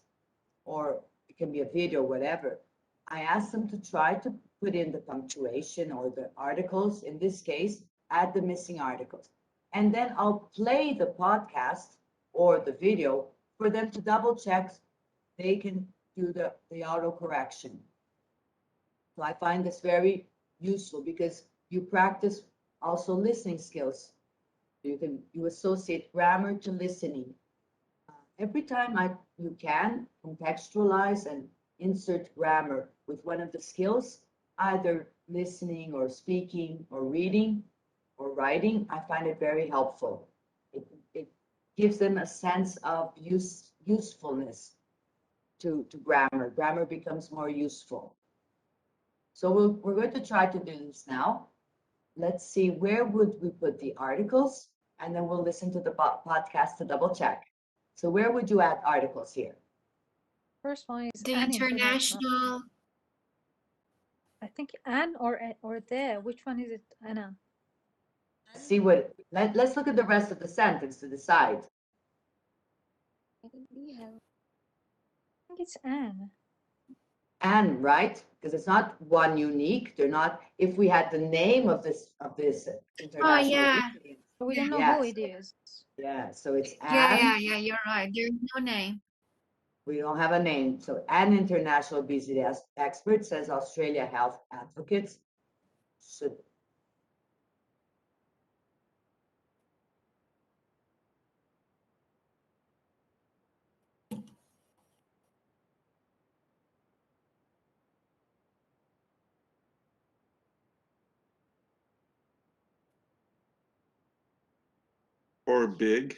or it can be a video, whatever, I ask them to try to put in the punctuation or the articles. In this case, add the missing articles. And then I'll play the podcast or the video for them to double check they can do the auto correction. So I find this very useful because you practice also listening skills. You associate grammar to listening. Every time you can contextualize and insert grammar with one of the skills, either listening or speaking or reading or writing, I find it very helpful. It gives them a sense of usefulness. to grammar. Grammar becomes more useful. So we're going to try to do this now. Let's see, where would we put the articles? And then we'll listen to the podcast to double check. So where would you add articles here? First one is The an international. international. I think an or the. Which one is it, Anna? See what, let's look at the rest of the sentence to decide. I think it's an. And, right? Because it's not one unique. They're not, if we had the name of this international. Oh, yeah. So we don't know Yes. who it is. Yeah, so it's Yeah, an. you're right. There's no name. We don't have a name. So an international obesity expert says Australia health advocates should. Or big.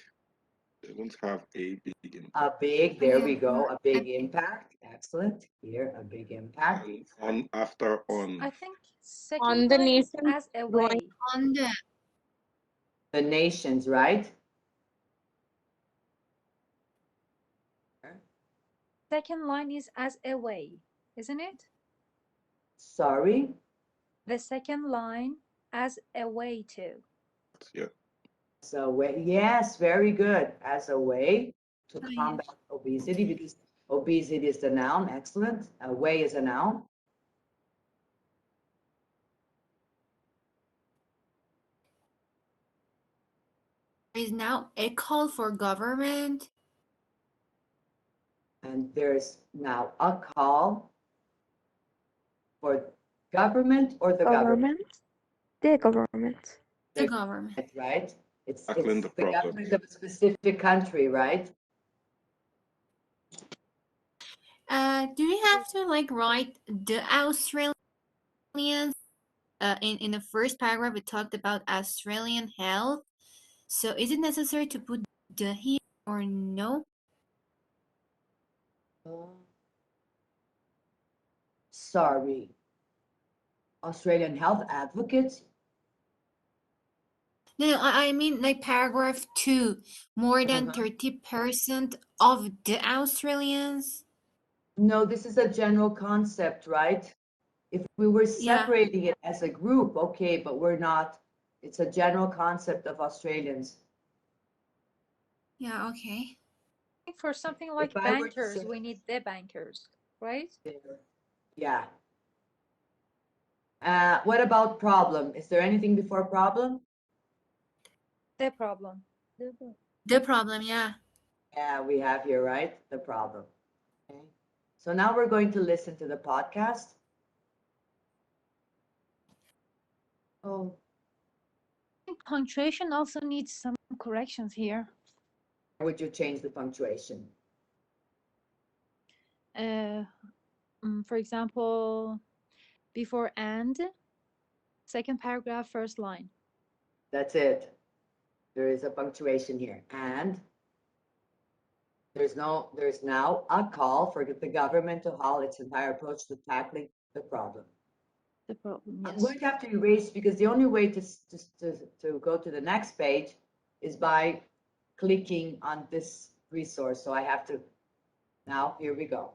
They don't have a big impact. A big, there Yeah. we go, a big impact. Excellent. Here, a big impact. On after on. I think second On the line is nation as away. On The nations, right? Second line is as away, isn't it? Sorry. The second line as away to. Yeah. So, yes, very good. As a way to Oh, combat obesity, because obesity is the noun. Excellent. A way is a noun. is now a call for government. And there's now a call for government or the government. The government. The government. Right? It's Tackling the the problem. government of a specific country, right? Do we have to like write the Australians? In the first paragraph, we talked about Australian health. So is it necessary to put the here or no? Sorry. Australian health advocates. No, I mean like paragraph 2. More than 30% of the Australians. No, this is a general concept, right? If we were separating it as a group, okay, but we're not. It's a general concept of Australians. Yeah, okay. I think for something like If I were to bankers, say- we need the bankers, right? Yeah. What about problem? Is there anything before problem? The problem. The problem, yeah. Yeah, we have here, right? The problem. Okay. So now we're going to listen to the podcast. Oh, I think punctuation also needs some corrections here. would you change the punctuation? For example, before and, second paragraph, first line. That's it. There is a punctuation here. And there's now a call for the government to halt its entire approach to tackling the problem. The problem, yes. I'm going to have to erase because the only way to go to the next page is by clicking on this resource. So I have to, now here we go.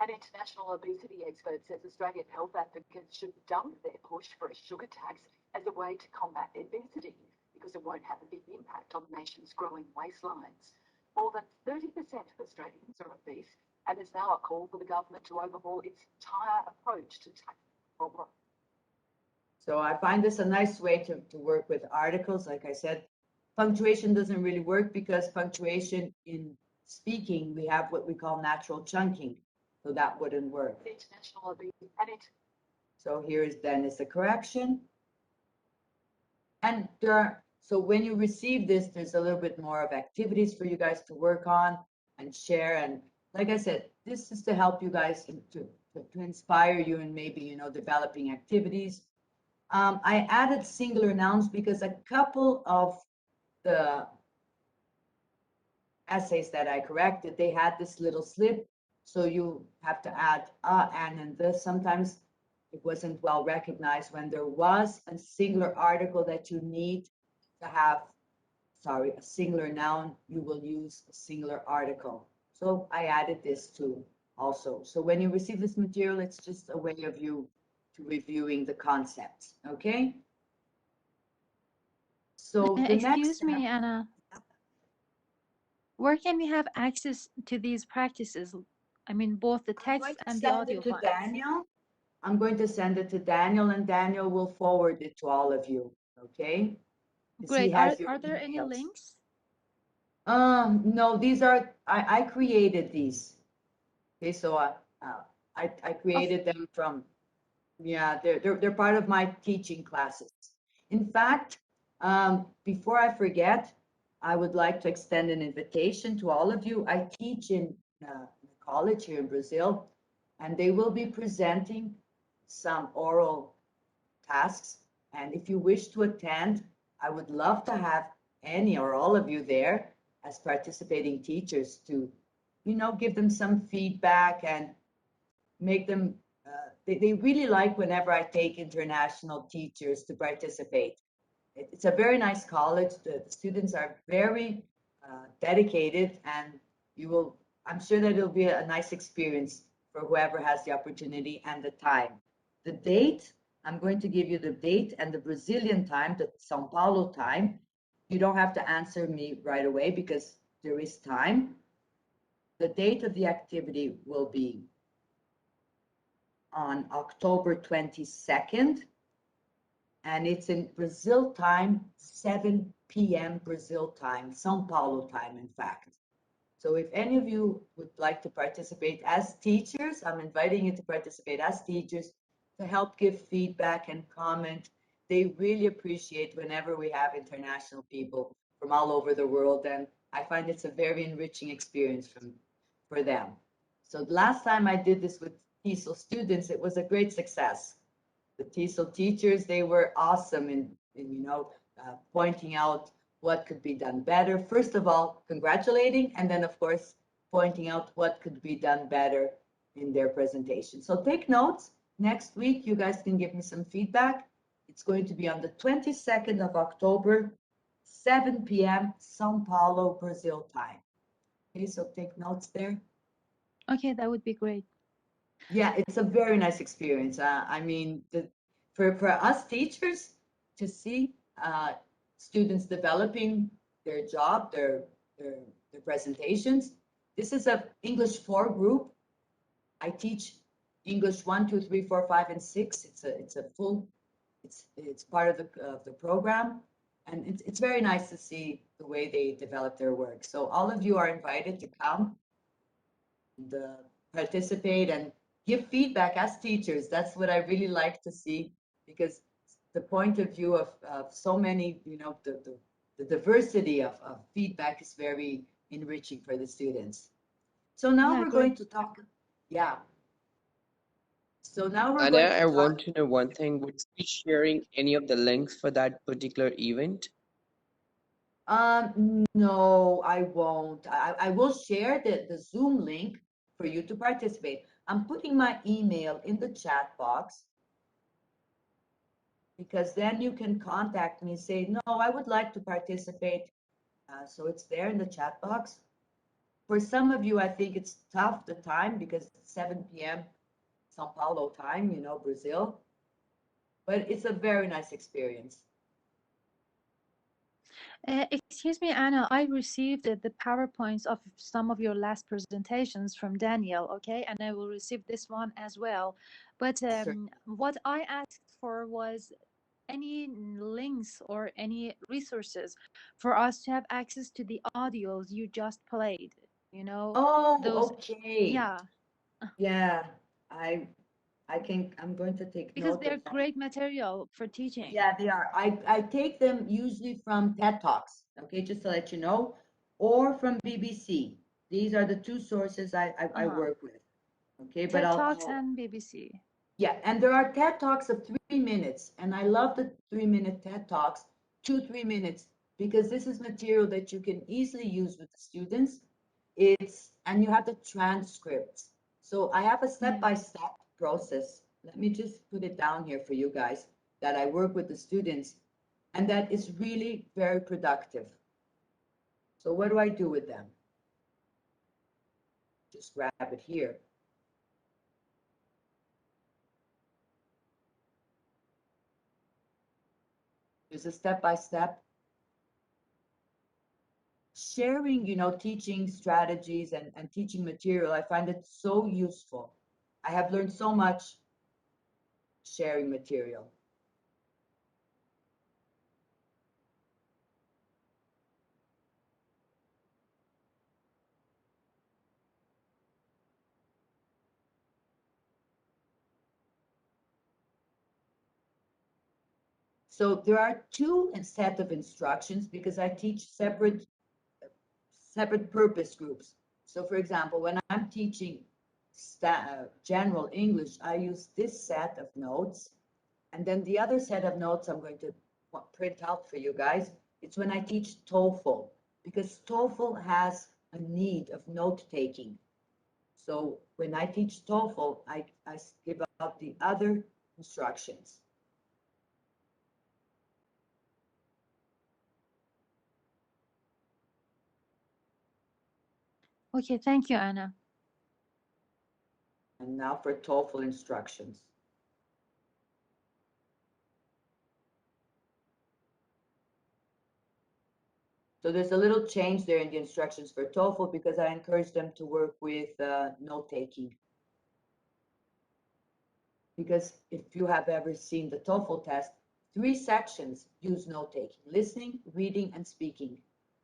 An international obesity expert says Australian health advocates should dump their push for a sugar tax as a way to combat obesity because it won't have a big impact on the nation's growing waistlines. More than 30% of Australians are obese, and there's now a call for the government to overhaul its entire approach to tackling the problem. So I find this a nice way to work with articles. Like I said, punctuation doesn't really work because punctuation in speaking, we have what we call natural chunking. So that wouldn't work. International obesity, and it. So here is the correction. And so when you receive this, there's a little bit more of activities for you guys to work on and share. And like I said, this is to help you guys to inspire you and maybe, developing activities. I added singular nouns because a couple of the essays that I corrected, they had this little slip. So you have to add an, and this. Sometimes it wasn't well recognized when there was a singular article that you need to have, sorry, a singular noun, you will use a singular article. So I added this too also. So when you receive this material, it's just a way of you to reviewing the concepts, okay? So the next Excuse step, me, Anna. Where can we have access to these practices? I mean, both the I'm going text to and the send audio it to files. Daniel. I'm going to send it to Daniel, and Daniel will forward it to all of you, okay? Because he Great. has your Are there any emails. links? No, these are, I created these. Okay, so I Of created them from, yeah, they're part of my teaching classes. In fact, before I forget, I would like to extend an invitation to all of you. I teach in a college here in Brazil, and they will be presenting some oral tasks. And if you wish to attend, I would love to have any or all of you there as participating teachers to, give them some feedback and make them, they really like whenever I take international teachers to participate. It's a very nice college. The students are very dedicated, and I'm sure that it'll be a nice experience for whoever has the opportunity and the time. The date, I'm going to give you the date and the Brazilian time, the São Paulo time. You don't have to answer me right away because there is time. The date of the activity will be on October 22nd, and it's in Brazil time, 7 p.m. Brazil time, São Paulo time, in fact. So if any of you would like to participate as teachers, I'm inviting you to participate as teachers to help give feedback and comment. They really appreciate whenever we have international people from all over the world, and I find it's a very enriching experience for them. So the last time I did this with TESOL students, it was a great success. The TESOL teachers, they were awesome in pointing out what could be done better. First of all, congratulating, and then of course, pointing out what could be done better in their presentation. So take notes. Next week, you guys can give me some feedback. It's going to be on the 22nd of October, 7 p.m. São Paulo, Brazil time. Okay, so take notes there. Okay, that would be great. Yeah, it's a very nice experience. I mean, for us teachers to see students developing their job, their presentations. This is a English 4 group. I teach English 1, 2, 3, 4, 5, and 6. It's a full. It's part of the program, and it's very nice to see the way they develop their work. So all of you are invited to come and participate and give feedback as teachers. That's what I really like to see, because the point of view of so many, the diversity of feedback is very enriching for the students. So now Yeah, we're great. going to talk, yeah. So now we're Anna, going to I talk. want to know one thing. Would you be sharing any of the links for that particular event? No, I won't. I will share the Zoom link for you to participate. I'm putting my email in the chat box, because then you can contact me and say, no, I would like to participate. So it's there in the chat box. For some of you, I think it's tough, the time, because it's 7 p.m. São Paulo time, Brazil. But it's a very nice experience. Excuse me, Anna, I received the PowerPoints of some of your last presentations from Daniel, okay? And I will receive this one as well. But what I asked for was any links or any resources for us to have access to the audios you just played, Oh, those, okay. yeah. Yeah, I'm going to take Because note they're of that. great material for teaching. Yeah, they are. I take them usually from TED Talks, okay, just to let you know, or from BBC. These are the two sources I work with, okay? But TED Talks and BBC. yeah, and there are TED Talks of 3 minutes, and I love the 3-minute TED Talks, 2, 3 minutes. because this is material that you can easily use with the students. And you have the transcripts. So I have a step-by-step process. Let me just put it down here for you guys that I work with the students, and that is really very productive. So what do I do with them? Just grab it here. There's a step-by-step. Sharing, teaching strategies and teaching material, I find it so useful. I have learned so much sharing material. So there are two set of instructions because I teach separate purpose groups. So for example, when I'm teaching general English, I use this set of notes. And then the other set of notes I'm going to print out for you guys. It's when I teach TOEFL, because TOEFL has a need of note-taking. So when I teach TOEFL, I give out the other instructions. Okay, thank you, Anna. And now for TOEFL instructions. So there's a little change there in the instructions for TOEFL because I encourage them to work with note-taking. Because if you have ever seen the TOEFL test, 3 sections use note-taking: listening, reading, and speaking.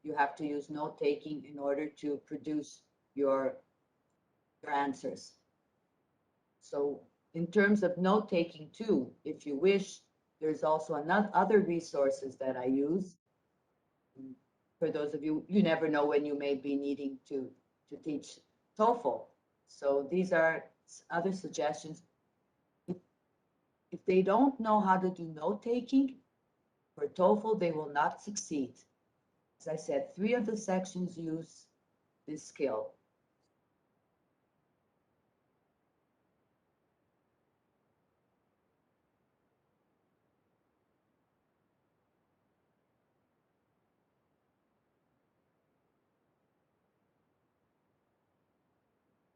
You have to use note-taking in order to produce your answers. So in terms of note-taking too, if you wish, there's also other resources that I use. For those of you, you never know when you may be needing to teach TOEFL. So these are other suggestions. If they don't know how to do note-taking for TOEFL, they will not succeed. As I said, 3 of the sections use this skill.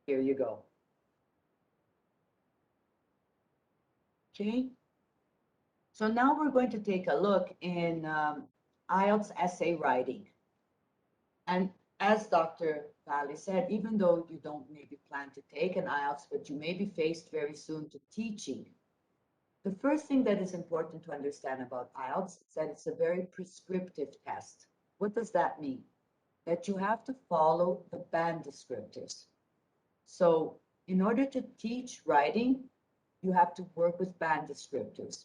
Here you go. Okay. So now we're going to take a look in IELTS essay writing. And as Dr. Valley said, even though you don't maybe plan to take an IELTS, but you may be faced very soon to teaching, the first thing that is important to understand about IELTS is that it's a very prescriptive test. What does that mean? That you have to follow the band descriptors. So in order to teach writing, you have to work with band descriptors.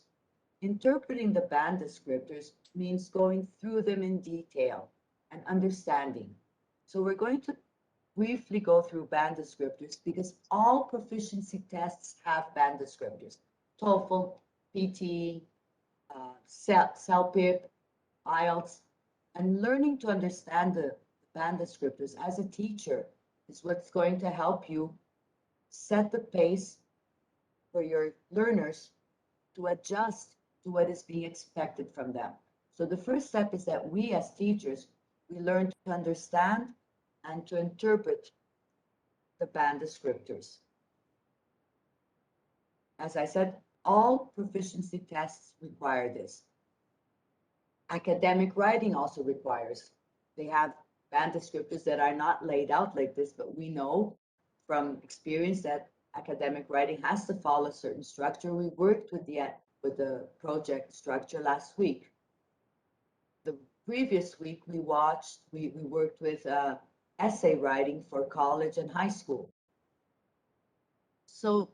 Interpreting the band descriptors means going through them in detail and understanding. So we're going to briefly go through band descriptors because all proficiency tests have band descriptors. TOEFL, PT, CELPIP, IELTS, and learning to understand the band descriptors as a teacher is what's going to help you set the pace for your learners to adjust to what is being expected from them. So the first step is that we as teachers, we learn to understand and to interpret the band descriptors. As I said, all proficiency tests require this. Academic writing also requires. They have band descriptors that are not laid out like this, but we know from experience that academic writing has to follow a certain structure. We worked with the project structure last week. The previous week we worked with essay writing for college and high school. So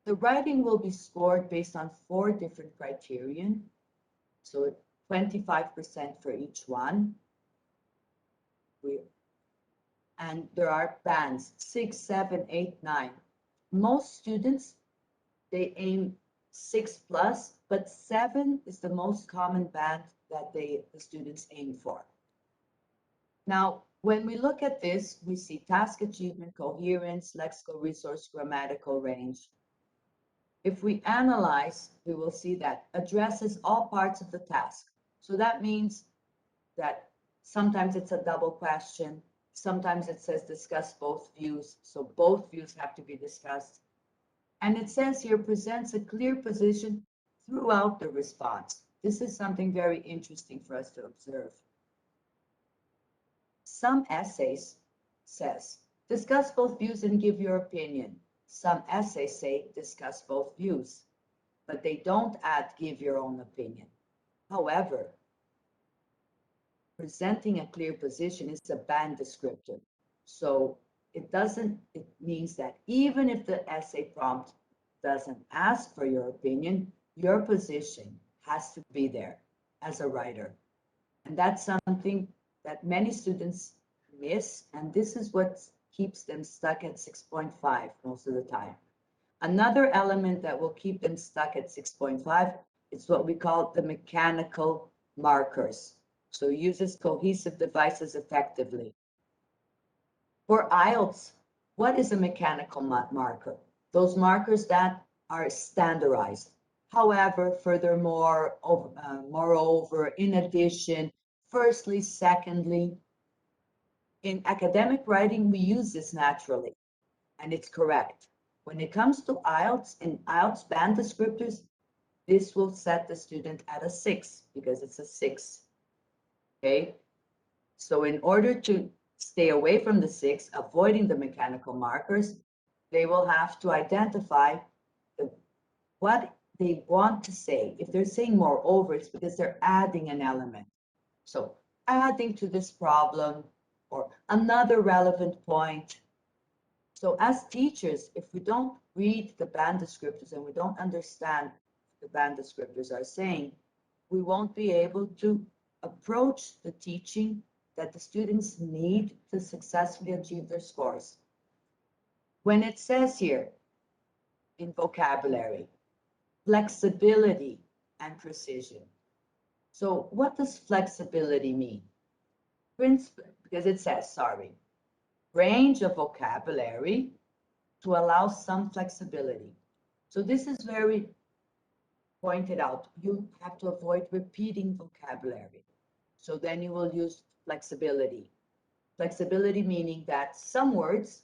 the writing will be scored based on 4 different criterion. So 25% for each one. And there are bands 6, 7, 8, 9. Most students, they aim 6 plus, but 7 is the most common band that the students aim for. Now, when we look at this, we see task achievement, coherence, lexical resource, grammatical range. If we analyze, we will see that addresses all parts of the task. So that means that sometimes it's a double question, sometimes it says discuss both views, so both views have to be discussed. And it says here presents a clear position throughout the response. This is something very interesting for us to observe. Some essays says discuss both views and give your opinion. Some essays say discuss both views, but they don't add give your own opinion. However, presenting a clear position is a band descriptor. So it means that even if the essay prompt doesn't ask for your opinion, your position has to be there as a writer. And that's something that many students miss, and this is what keeps them stuck at 6.5 most of the time. Another element that will keep them stuck at 6.5 is what we call the mechanical markers. So uses cohesive devices effectively. For Ielts, what is a mechanical marker? Those markers that are standardized. However, furthermore, moreover, in addition, firstly, secondly, in academic writing, we use this naturally, and it's correct. When it comes to Ielts, in Ielts band descriptors, this will set the student at a 6 because it's a 6. Okay, so in order to stay away from the 6, avoiding the mechanical markers, they will have to identify what they want to say. If they're saying moreover, it's because they're adding an element. So adding to this problem or another relevant point. So as teachers, if we don't read the band descriptors and we don't understand what the band descriptors are saying, we won't be able to approach the teaching that the students need to successfully achieve their scores. When it says here in vocabulary, flexibility and precision. So what does flexibility mean? Because it says, range of vocabulary to allow some flexibility. So this is very pointed out. You have to avoid repeating vocabulary. So then you will use flexibility. Flexibility meaning that some words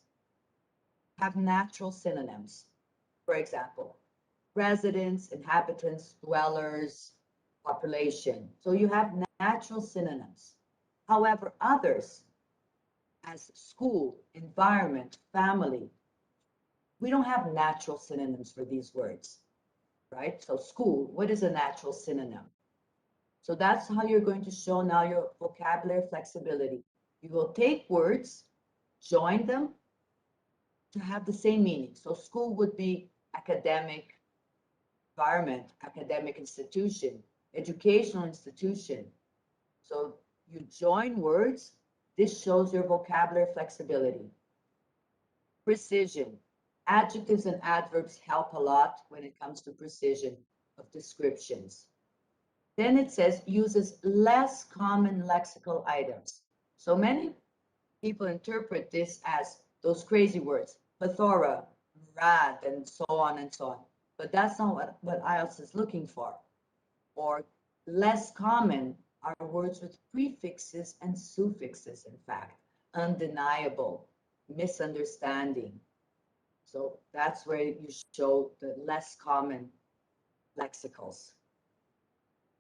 have natural synonyms. For example, residents, inhabitants, dwellers, population. So you have natural synonyms. However, others, as school, environment, family, we don't have natural synonyms for these words, right? So school, what is a natural synonym? So that's how you're going to show now your vocabulary flexibility. You will take words, join them to have the same meaning. So school would be academic environment, academic institution, educational institution. So you join words, this shows your vocabulary flexibility. Precision. Adjectives and adverbs help a lot when it comes to precision of descriptions. Then it says uses less common lexical items. So many people interpret this as those crazy words, plethora, rad, and so on and so on. But that's not what Ielts is looking for. Or less common are words with prefixes and suffixes, in fact, undeniable, misunderstanding. So that's where you show the less common lexicals.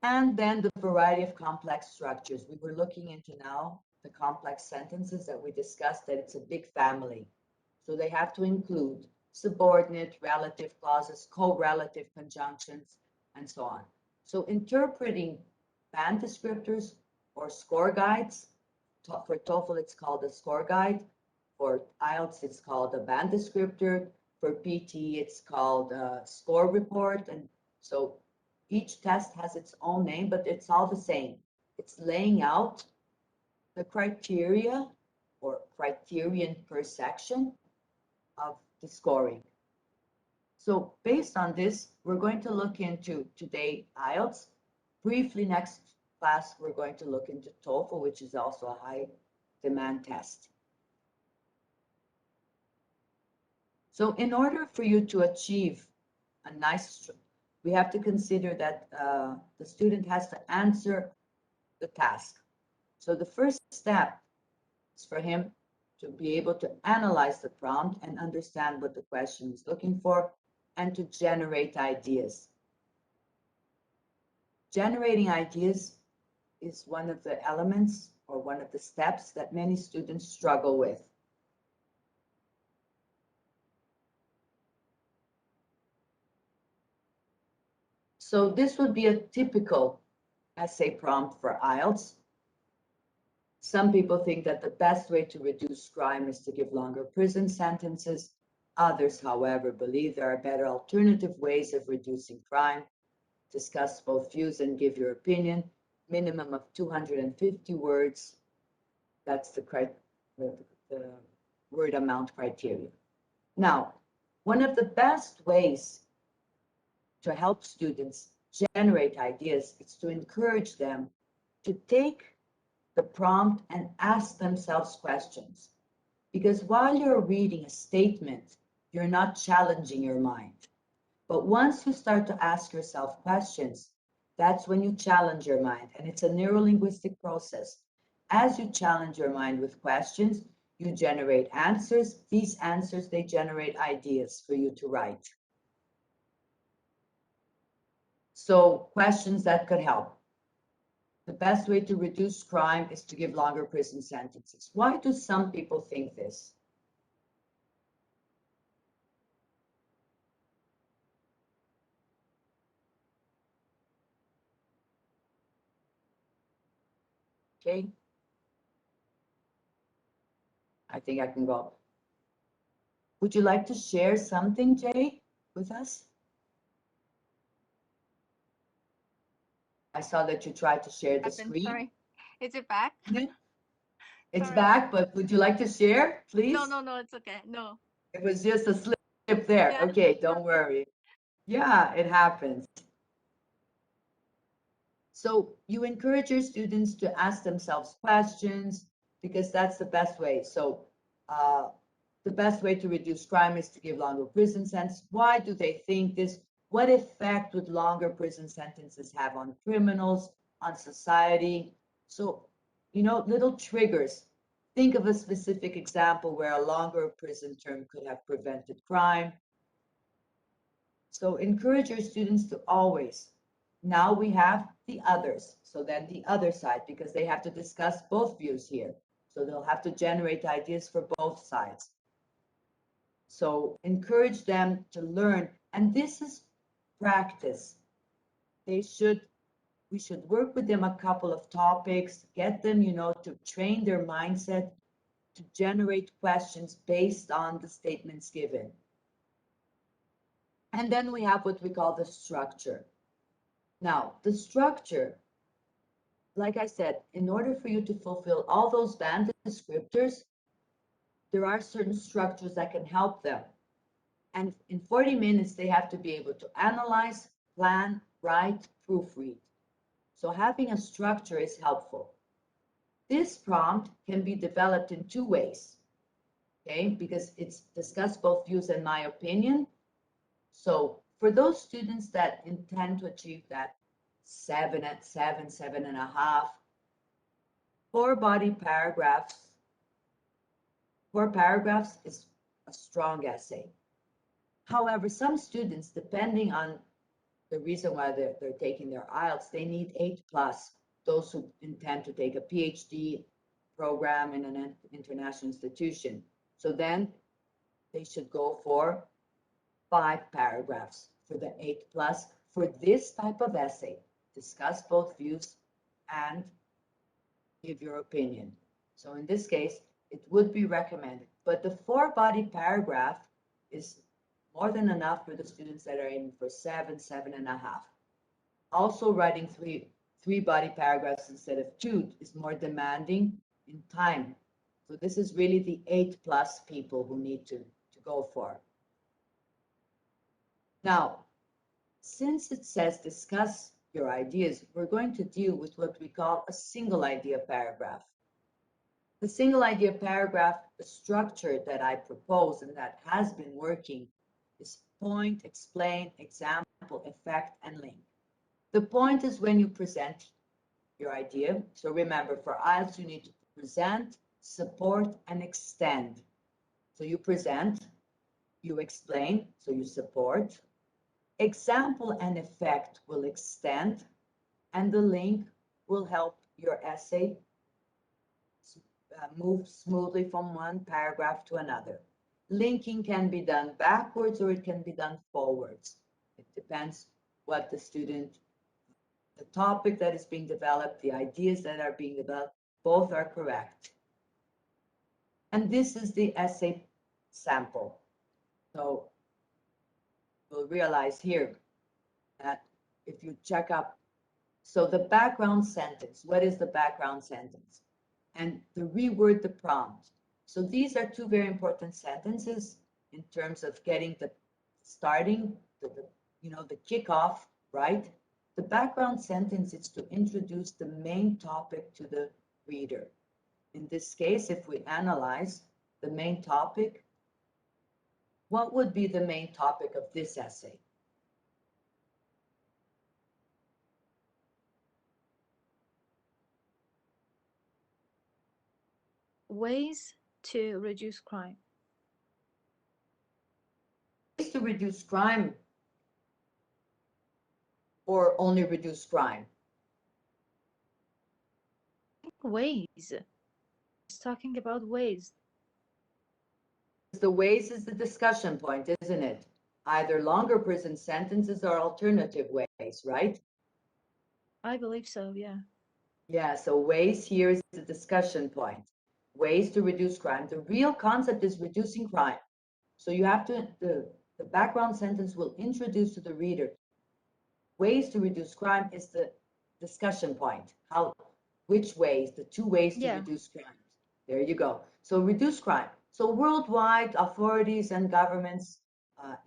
And then the variety of complex structures. We were looking into now the complex sentences that we discussed, that it's a big family. So they have to include subordinate, relative clauses, correlative conjunctions, and so on. So interpreting band descriptors or score guides, for TOEFL it's called a score guide, for Ielts it's called a band descriptor, for PT it's called a score report, and so each test has its own name, but it's all the same. It's laying out the criteria or criterion per section of the scoring. So based on this, we're going to look into today Ielts. Briefly, next class, we're going to look into TOEFL, which is also a high demand test. So in order for you to achieve a nice, we have to consider that the student has to answer the task. So the first step is for him to be able to analyze the prompt and understand what the question is looking for and to generate ideas. Generating ideas is one of the elements or one of the steps that many students struggle with. So this would be a typical essay prompt for Ielts. Some people think that the best way to reduce crime is to give longer prison sentences. Others, however, believe there are better alternative ways of reducing crime. Discuss both views and give your opinion. Minimum of 250 words. That's the word amount criteria. Now, one of the best ways to help students generate ideas is to encourage them to take the prompt and ask themselves questions. Because while you're reading a statement, you're not challenging your mind. But once you start to ask yourself questions, that's when you challenge your mind. And it's a neurolinguistic process. As you challenge your mind with questions, you generate answers. These answers, they generate ideas for you to write. So questions that could help. The best way to reduce crime is to give longer prison sentences. Why do some people think this? Okay. I think I can go. Would you like to share something, Jay, with us? I saw that you tried to share the screen. Sorry. Is it back? It's Sorry. back, but would you like to share, please? No, it's okay. No. It was just a slip there. Yeah. Okay, don't worry. Yeah, it happens. So you encourage your students to ask themselves questions because that's the best way. So the best way to reduce crime is to give longer prison sentences. Why do they think this? What effect would longer prison sentences have on criminals, on society? So, little triggers. Think of a specific example where a longer prison term could have prevented crime. So encourage your students to always. Now we have the others. So then the other side, because they have to discuss both views here. So they'll have to generate ideas for both sides. So encourage them to learn. And this is practice. We should work with them a couple of topics, get them, to train their mindset to generate questions based on the statements given. And then we have what we call the structure. Now, the structure, like I said, in order for you to fulfill all those band descriptors, there are certain structures that can help them. And in 40 minutes, they have to be able to analyze, plan, write, proofread. So having a structure is helpful. This prompt can be developed in two ways, okay? Because it's discuss both views and my opinion. So for those students that intend to achieve that 7.5, 4 paragraphs is a strong essay. However, some students, depending on the reason why they're taking their Ielts, they need 8+. Those who intend to take a PhD program in an international institution. So then they should go for 5 paragraphs for the 8+. For this type of essay, discuss both views and give your opinion. So in this case, it would be recommended. But the 4-body paragraph is more than enough for the students that are aiming for 7.5. Also, writing three-body paragraphs instead of 2 is more demanding in time. So this is really the 8+ people who need to go for. Now, since it says discuss your ideas, we're going to deal with what we call a single idea paragraph. The single idea paragraph, the structure that I propose and that has been working is point, explain, example, effect, and link. The point is when you present your idea. So remember, for Ielts, you need to present, support, and extend. So you present, you explain, so you support. Example and effect will extend, and the link will help your essay move smoothly from one paragraph to another. Linking can be done backwards or it can be done forwards. It depends what the student, the topic that is being developed, the ideas that are being developed, both are correct. And this is the essay sample. So we'll realize here that if you check up, so the background sentence, what is the background sentence? And the reword the prompt. So these are two very important sentences in terms of getting the starting, the kickoff, right? The background sentence is to introduce the main topic to the reader. In this case, if we analyze the main topic, what would be the main topic of this essay? Ways to reduce crime. Ways to reduce crime or only reduce crime? Ways. It's talking about ways. The ways is the discussion point, isn't it? Either longer prison sentences or alternative ways, right? I believe so, yeah. Yeah, so ways here is the discussion point. Ways to reduce crime. The real concept is reducing crime. So you have to, the background sentence will introduce to the reader ways to reduce crime is the discussion point. Which ways, the two ways to reduce crime. There you go. So reduce crime. So worldwide authorities and governments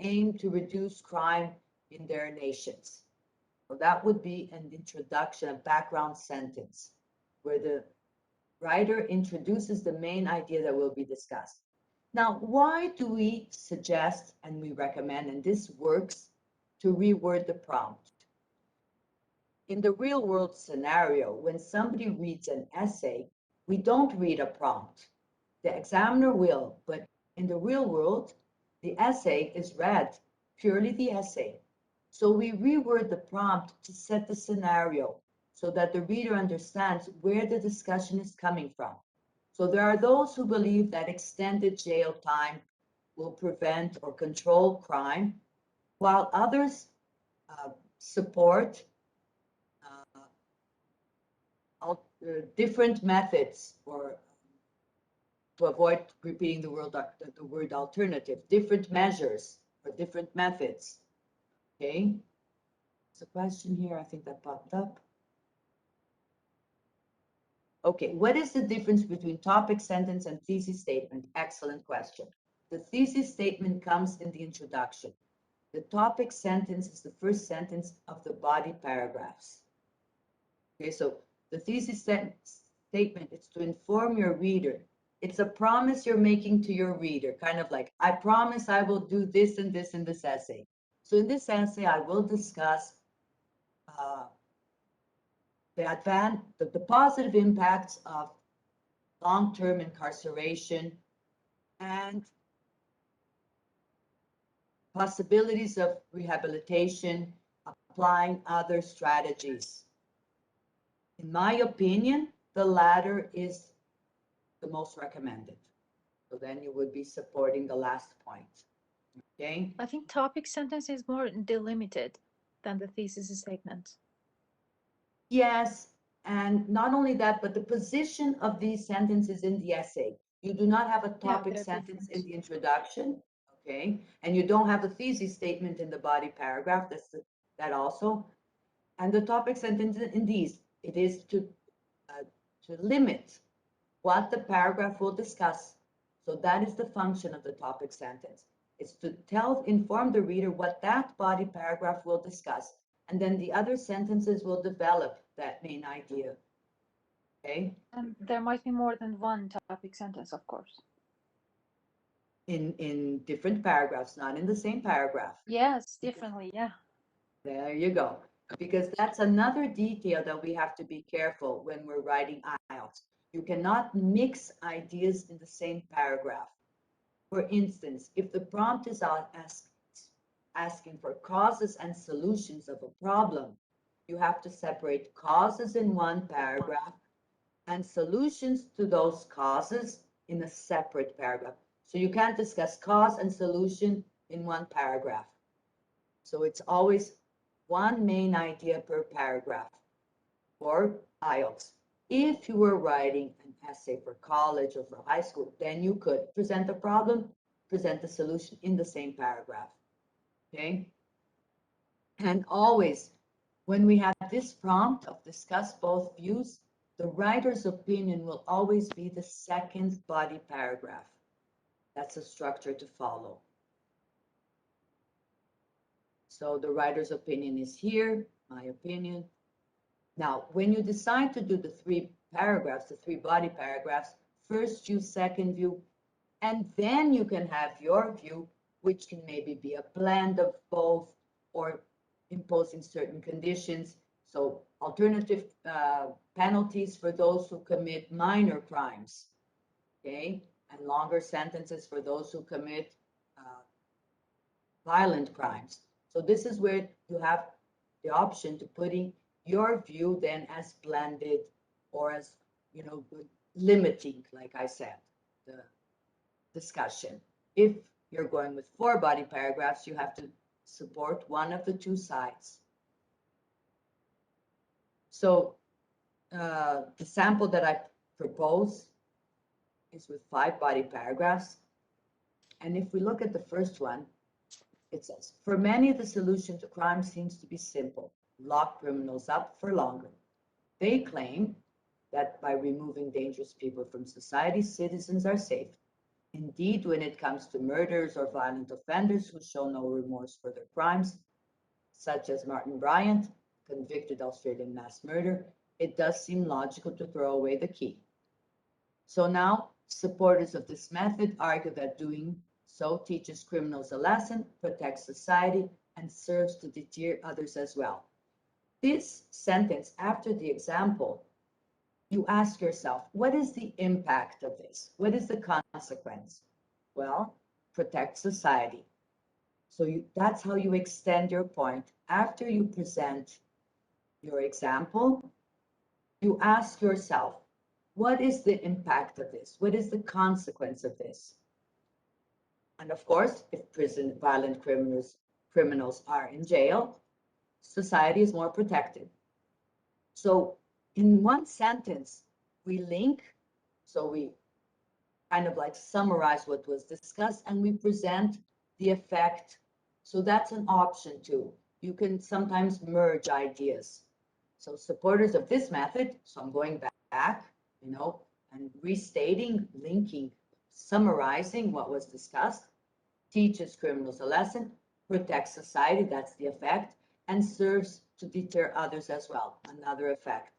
aim to reduce crime in their nations. So that would be an introduction, a background sentence, where the writer introduces the main idea that will be discussed. Now, why do we suggest and we recommend, and this works, to reword the prompt? In the real world scenario, when somebody reads an essay, we don't read a prompt. The examiner will, but in the real world, the essay is read, purely the essay. So we reword the prompt to set the scenario so that the reader understands where the discussion is coming from. So there are those who believe that extended jail time will prevent or control crime, while others support different methods or to avoid repeating the word alternative, different measures or different methods. Okay, there's a question here, I think that popped up. Okay, what is the difference between topic sentence and thesis statement? Excellent question. The thesis statement comes in the introduction. The topic sentence is the first sentence of the body paragraphs. Okay, so the thesis statement is to inform your reader. It's a promise you're making to your reader, kind of like, I promise I will do this and this in this essay. So in this essay, I will discuss the positive impacts of long-term incarceration and possibilities of rehabilitation, applying other strategies. In my opinion, the latter is the most recommended. So then you would be supporting the last point. Okay? I think topic sentence is more delimited than the thesis statement. Yes, and not only that, but the position of these sentences in the essay. You do not have a topic sentence in the introduction, okay? And you don't have a thesis statement in the body paragraph, that also. And the topic sentence in these, it is to limit what the paragraph will discuss. So that is the function of the topic sentence. It's to inform the reader what that body paragraph will discuss, and then the other sentences will develop that main idea. Okay? And there might be more than one topic sentence, of course. In different paragraphs, not in the same paragraph. Yes, differently, yeah. There you go. Because that's another detail that we have to be careful when we're writing Ielts. You cannot mix ideas in the same paragraph. For instance, if the prompt is asking for causes and solutions of a problem, you have to separate causes in one paragraph and solutions to those causes in a separate paragraph. So you can't discuss cause and solution in one paragraph. So it's always one main idea per paragraph for Ielts. If you were writing an essay for college or for high school, then you could present the problem, present the solution in the same paragraph. Okay? And always, when we have this prompt of discuss both views, the writer's opinion will always be the second body paragraph. That's a structure to follow. So the writer's opinion is here, my opinion. Now, when you decide to do the three paragraphs, the three body paragraphs, first view, second view, and then you can have your view, which can maybe be a blend of both or imposing certain conditions. So alternative penalties for those who commit minor crimes, okay? And longer sentences for those who commit violent crimes. So this is where you have the option to putting your view then as blended or as, you know, limiting, like I said, the discussion. If you're going with 4 body paragraphs, you have to support one of the two sides. So the sample that I propose is with 5 body paragraphs. And if we look at the first one, it says, for many, the solution to crime seems to be simple. Lock criminals up for longer. They claim that by removing dangerous people from society, citizens are safe. Indeed, when it comes to murderers or violent offenders who show no remorse for their crimes, such as Martin Bryant, convicted Australian mass murder, it does seem logical to throw away the key. So now, supporters of this method argue that doing so teaches criminals a lesson, protects society, and serves to deter others as well. This sentence, after the example, you ask yourself, what is the impact of this? What is the consequence? Well, protect society. So that's how you extend your point. After you present your example, you ask yourself, what is the impact of this? What is the consequence of this? And of course, if violent criminals are in jail, society is more protected. So in one sentence, we link, so we kind of like summarize what was discussed and we present the effect. So that's an option too. You can sometimes merge ideas. So supporters of this method, so I'm going back, you know, and restating, linking, summarizing what was discussed, teaches criminals a lesson, protects society, that's the effect, and serves to deter others as well, another effect.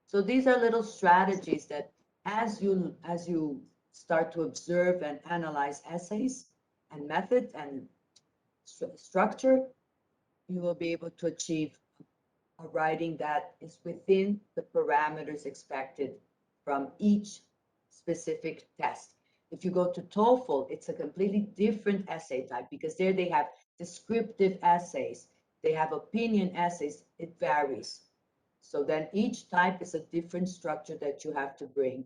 So these are little strategies that as you start to observe and analyze essays and methods and structure, you will be able to achieve a writing that is within the parameters expected from each specific test. If you go to TOEFL, it's a completely different essay type because there they have descriptive essays, they have opinion essays, it varies. So then each type is a different structure that you have to bring.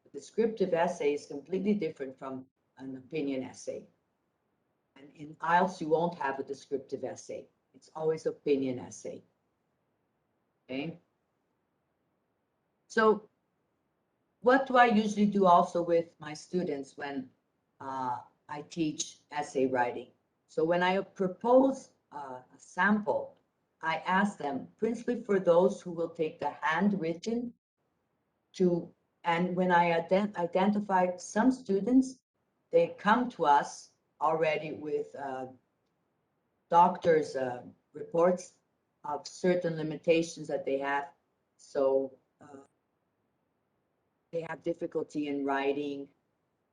A descriptive essay is completely different from an opinion essay. And in IELTS, you won't have a descriptive essay. It's always opinion essay. Okay. So what do I usually do also with my students when I teach essay writing? So when I propose a sample, I ask them, principally for those who will take the handwritten and when I identify some students, they come to us already with doctors' reports of certain limitations that they have. So they have difficulty in writing.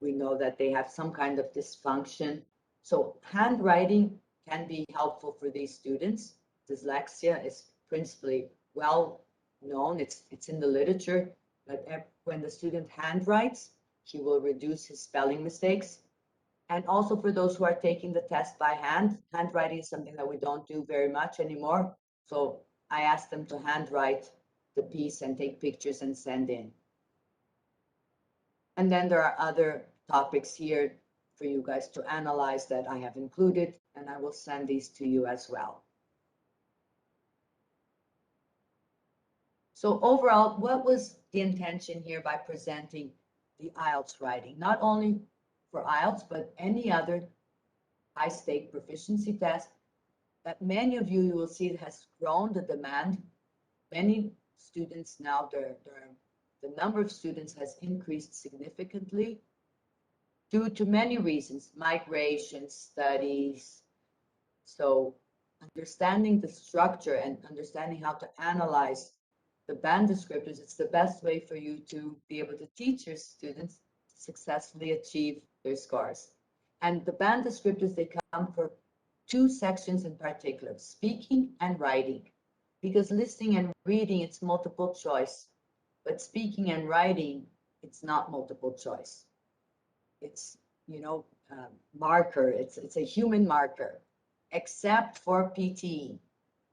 We know that they have some kind of dysfunction. So handwriting can be helpful for these students. Dyslexia is principally well known. It's in the literature that when the student handwrites, he will reduce his spelling mistakes. And also for those who are taking the test by hand, handwriting is something that we don't do very much anymore. So I ask them to handwrite the piece and take pictures and send in. And then there are other topics here for you guys to analyze that I have included, and I will send these to you as well. So overall, what was the intention here by presenting the Ielts writing? Not only for Ielts, but any other high-stake proficiency test that many of you will see has grown the demand. Many students now, the number of students has increased significantly due to many reasons, migration, studies. So understanding the structure and understanding how to analyze the band descriptors, it's the best way for you to be able to teach your students to successfully achieve their scores. And the band descriptors, they come for two sections in particular, speaking and writing. Because listening and reading, it's multiple choice. But speaking and writing, it's not multiple choice. It's, you know, marker. It's a human marker, except for PTE.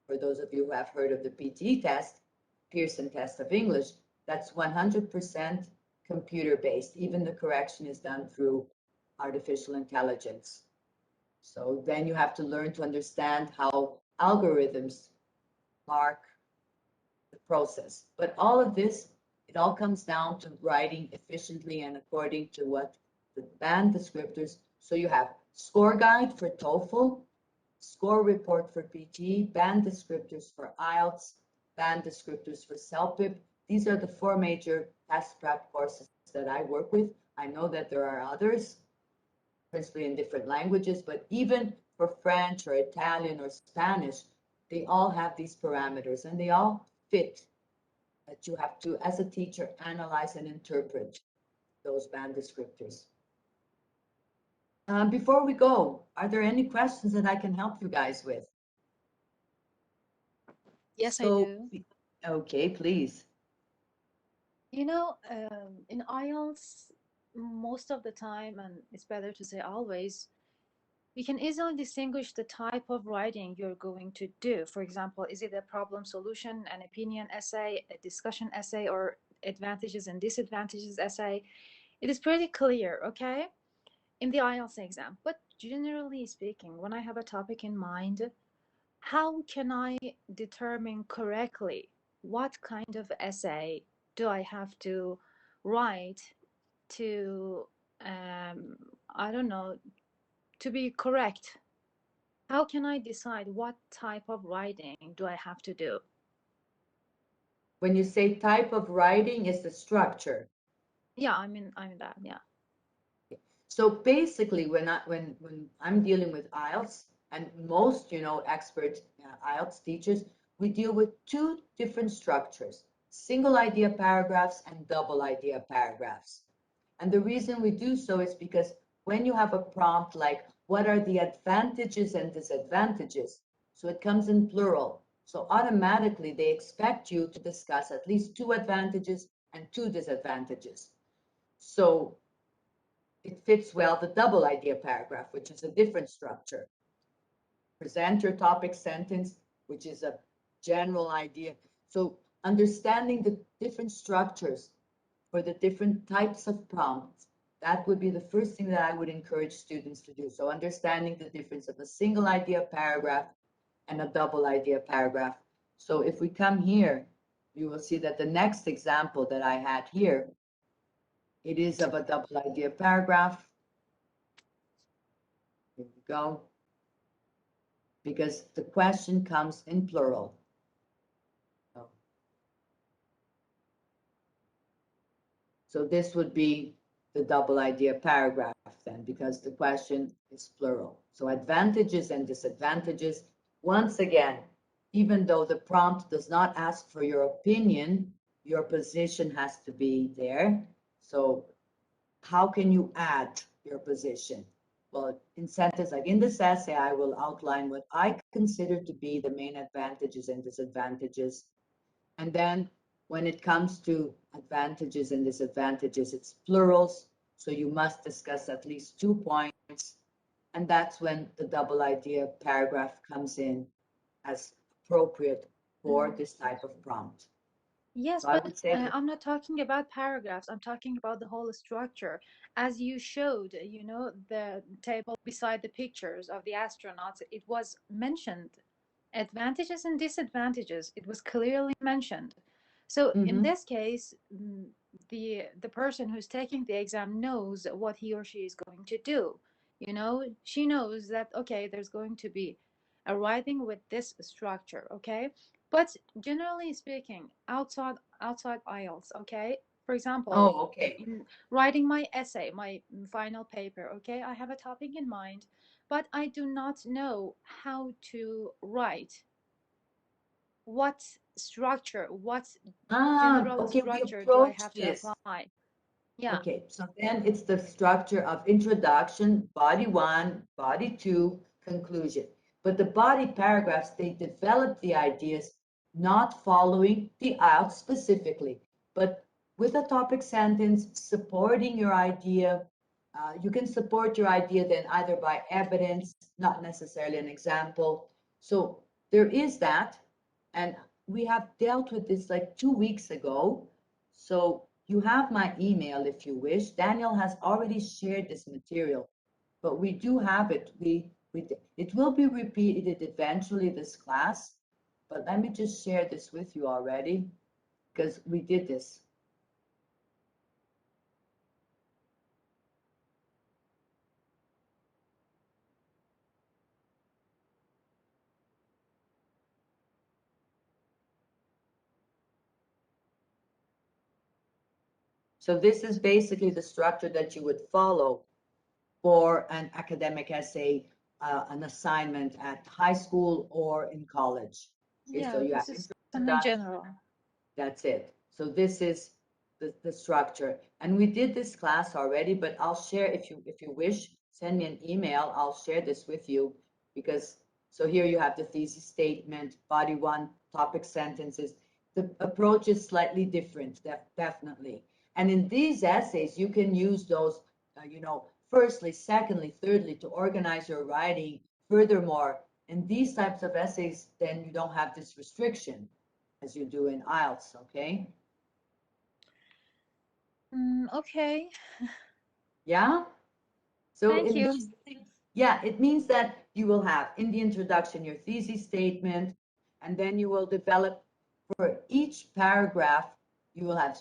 For those of you who have heard of the PTE test, Pearson Test of English, that's 100% computer-based. Even the correction is done through artificial intelligence. So then you have to learn to understand how algorithms mark the process. But all of this, it all comes down to writing efficiently and according to what the band descriptors. So you have score guide for TOEFL, score report for PTE, band descriptors for Ielts, band descriptors for CELPIP. These are the four major test prep courses that I work with. I know that there are others, principally in different languages, but even for French or Italian or Spanish, they all have these parameters and they all fit that you have to, as a teacher, analyze and interpret those band descriptors. Before we go, are there any questions that I can help you guys with? Yes, I do. Okay, please. You know, in IELTS, most of the time, and it's better to say always, you can easily distinguish the type of writing you're going to do. For example, is it a problem solution, an opinion essay, a discussion essay, or advantages and disadvantages essay? It is pretty clear, okay, in the IELTS exam. But generally speaking, when I have a topic in mind, how can I determine correctly what kind of essay do I have to write to, I don't know, to be correct? How can I decide what type of writing do I have to do? When you say type of writing, is the structure. Yeah, I mean that, yeah. So basically, when I'm dealing with IELTS, and most, you know, expert IELTS teachers, we deal with two different structures, single idea paragraphs and double idea paragraphs. And the reason we do so is because when you have a prompt like, what are the advantages and disadvantages? So it comes in plural. So automatically they expect you to discuss at least two advantages and two disadvantages. So it fits well the double idea paragraph, which is a different structure. Present your topic sentence, which is a general idea. So understanding the different structures for the different types of prompts, that would be the first thing that I would encourage students to do. So understanding the difference of a single idea paragraph and a double idea paragraph. So if we come here, you will see that the next example that I had here, it is of a double idea paragraph. Here we go. Because the question comes in plural. So this would be the double idea paragraph then, because the question is plural. So advantages and disadvantages. Once again, even though the prompt does not ask for your opinion, your position has to be there. So how can you add your position? Well, in sentence like in this essay, I will outline what I consider to be the main advantages and disadvantages. And then when it comes to advantages and disadvantages, it's plurals. So you must discuss at least 2 points. And that's when the double idea paragraph comes in as appropriate for this type of prompt. Yes, So I but would say that, I'm not talking about paragraphs. I'm talking about the whole structure. As you showed, you know, the table beside the pictures of the astronauts, it was mentioned advantages and disadvantages. It was clearly mentioned. So in this case, the person who's taking the exam knows what he or she is going to do. You know, she knows that, okay, there's going to be a writing with this structure, okay? But generally speaking, outside Ielts, okay? For example, oh, okay. in writing my essay, my final paper, okay, I have a topic in mind, but I do not know how to write. What structure, what general Okay, we structure do I approach have to this. apply? Yeah. Okay, so then it's the structure of introduction, body 1, body 2, conclusion. But the body paragraphs, they develop the ideas not following the IELTS specifically, but with a topic sentence supporting your idea. You can support your idea then either by evidence, not necessarily an example. So there is that, and we have dealt with this like 2 weeks ago. So you have my email if you wish. Daniel has already shared this material, but we do have it. It will be repeated eventually this class, but let me just share this with you already because we did this. So this is basically the structure that you would follow for an academic essay, an assignment at high school or in college. Okay, Yeah, so you have this is in introduction. general. That's it. So this is the structure. And we did this class already, but I'll share if you wish, send me an email. I'll share this with you because so here you have the thesis statement, body 1, topic sentences. The approach is slightly different, definitely. And in these essays, you can use those, you know, firstly, secondly, thirdly, to organize your writing. Furthermore, in these types of essays, then you don't have this restriction as you do in IELTS, okay? Okay. Yeah? So Thank in you. these things, yeah, it means that you will have in the introduction your thesis statement, and then you will develop for each paragraph, you will have,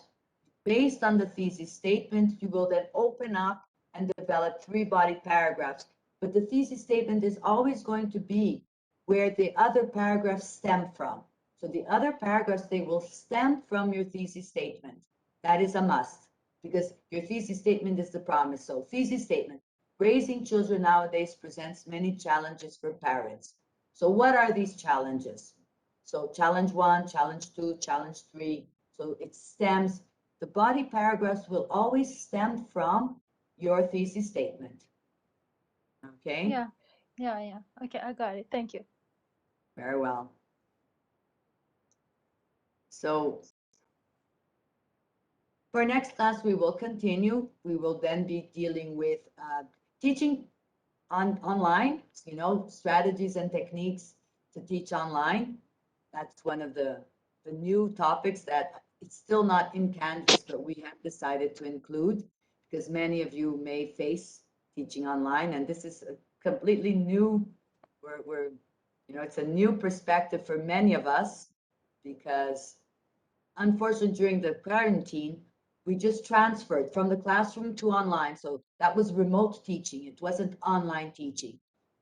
based on the thesis statement, you will then open up and develop 3 body paragraphs. But the thesis statement is always going to be where the other paragraphs stem from. So the other paragraphs, they will stem from your thesis statement. That is a must because your thesis statement is the promise. So thesis statement, raising children nowadays presents many challenges for parents. So what are these challenges? So challenge 1, challenge 2, challenge 3. So it stems, the body paragraphs will always stem from your thesis statement. Okay? Yeah. Okay, I got it. Thank you. Very well. So for next class, we will continue. We will then be dealing with teaching online, you know, strategies and techniques to teach online. That's one of the new topics that it's still not in Canvas, but we have decided to include because many of you may face teaching online, and this is a completely new, we're you know, it's a new perspective for many of us because unfortunately during the quarantine, we just transferred from the classroom to online. So that was remote teaching. It wasn't online teaching.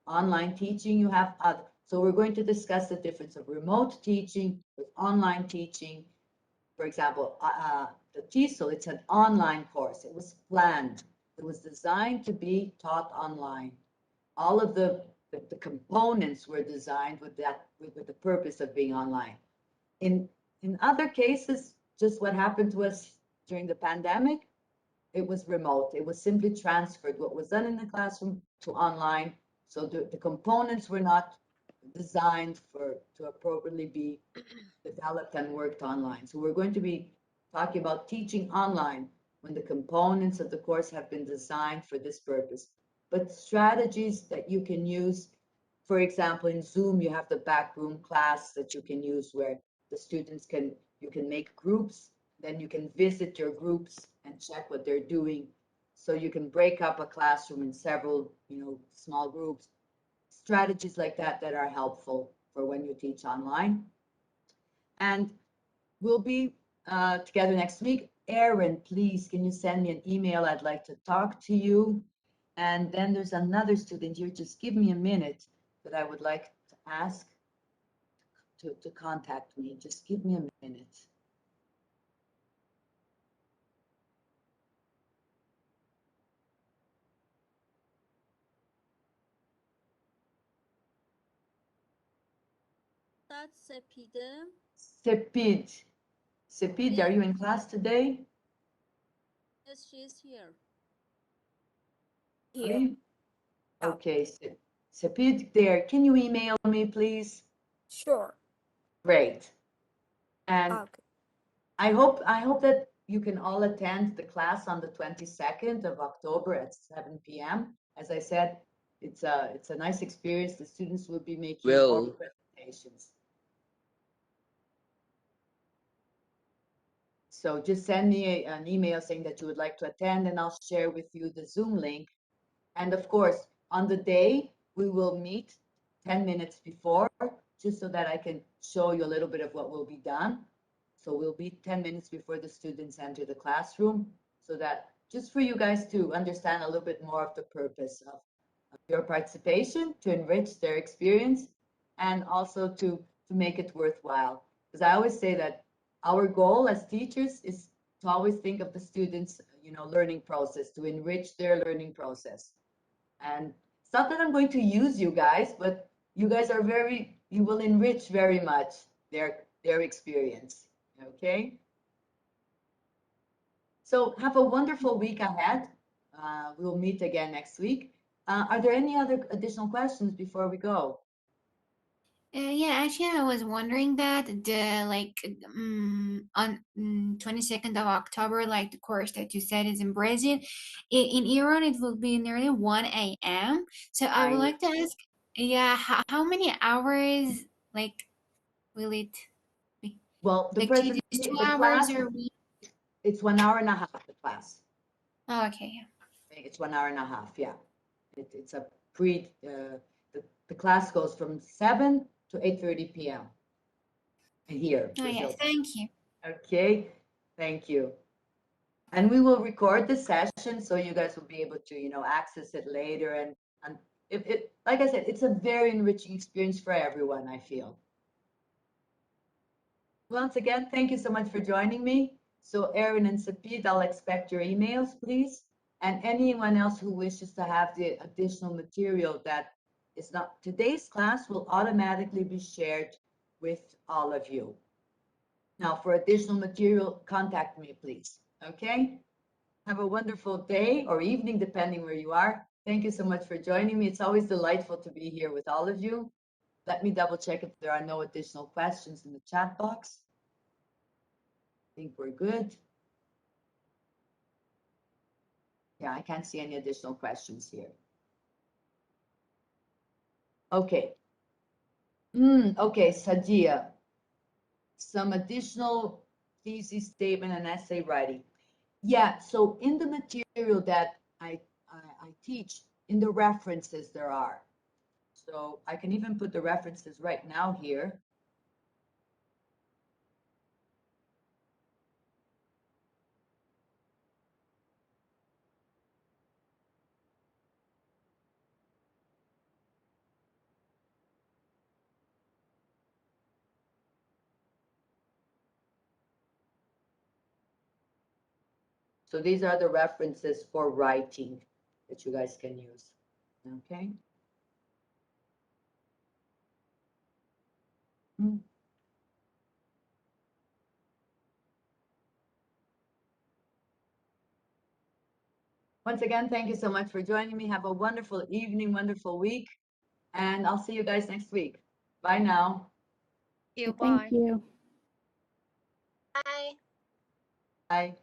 Online teaching, you have so we're going to discuss the difference of remote teaching with online teaching for example, the TESOL, it's an online course. It was planned. It was designed to be taught online. All of the components were designed with the purpose of being online. In other cases, just what happened to us during the pandemic, it was remote. It was simply transferred what was done in the classroom to online. So the components were not designed to appropriately be developed and worked online. So we're going to be talking about teaching online when the components of the course have been designed for this purpose. But strategies that you can use, for example, in Zoom, you have the backroom class that you can use where the students you can make groups, then you can visit your groups and check what they're doing. So you can break up a classroom in several, small groups. Strategies like that are helpful for when you teach online. And we'll be together next week. Erin, please, can you send me an email? I'd like to talk to you. And then there's another student here. Just give me a minute that I would like to ask to contact me. Just give me a minute. That's Sepide. Sepid. Sepid, are you in class today? Yes, she is here. Here. Okay, Sepid, there. Can you email me, please? Sure. Great. And Okay. I hope that you can all attend the class on the 22nd of October at 7 p.m. As I said, it's a nice experience. The students will be making oral presentations. So just send me an email saying that you would like to attend, and I'll share with you the Zoom link. And of course, on the day, we will meet 10 minutes before, just so that I can show you a little bit of what will be done. So we'll be 10 minutes before the students enter the classroom, so that just for you guys to understand a little bit more of the purpose of your participation, to enrich their experience, and also to make it worthwhile. Because I always say that our goal as teachers is to always think of the students, learning process, to enrich their learning process. And it's not that I'm going to use you guys, but you guys you will enrich very much their experience. Okay? So have a wonderful week ahead. We'll meet again next week. Are there any other additional questions before we go? Yeah, actually, I was wondering that on 22nd of October, like the course that you said is in Brazil, in Iran it will be nearly 1 a.m. So I would like to ask, yeah, how many hours will it be? Well, the Is 2 hours or it's 1 hour and a half, the class. Oh, okay, yeah. It's 1 hour and a half, yeah. It's a the class goes from 7 to 8:30 p.m. here. Oh, yeah, thank you. Okay, thank you. And we will record the session so you guys will be able to, access it later. And like I said, it's a very enriching experience for everyone, I feel. Once again, thank you so much for joining me. So Erin and Sapid, I'll expect your emails, please. And anyone else who wishes to have the additional material that is not today's class will automatically be shared with all of you. Now, for additional material, contact me, please. Okay? Have a wonderful day or evening, depending where you are. Thank you so much for joining me. It's always delightful to be here with all of you. Let me double check if there are no additional questions in the chat box. I think we're good. Yeah, I can't see any additional questions here. Okay. Okay, Sadia. Some additional thesis statement and essay writing. Yeah, so in the material that I teach, in the references there are. So I can even put the references right now here. So these are the references for writing that you guys can use. Okay. Once again, thank you so much for joining me. Have a wonderful evening, wonderful week, and I'll see you guys next week. Bye now. Bye. Thank you. Bye. Bye.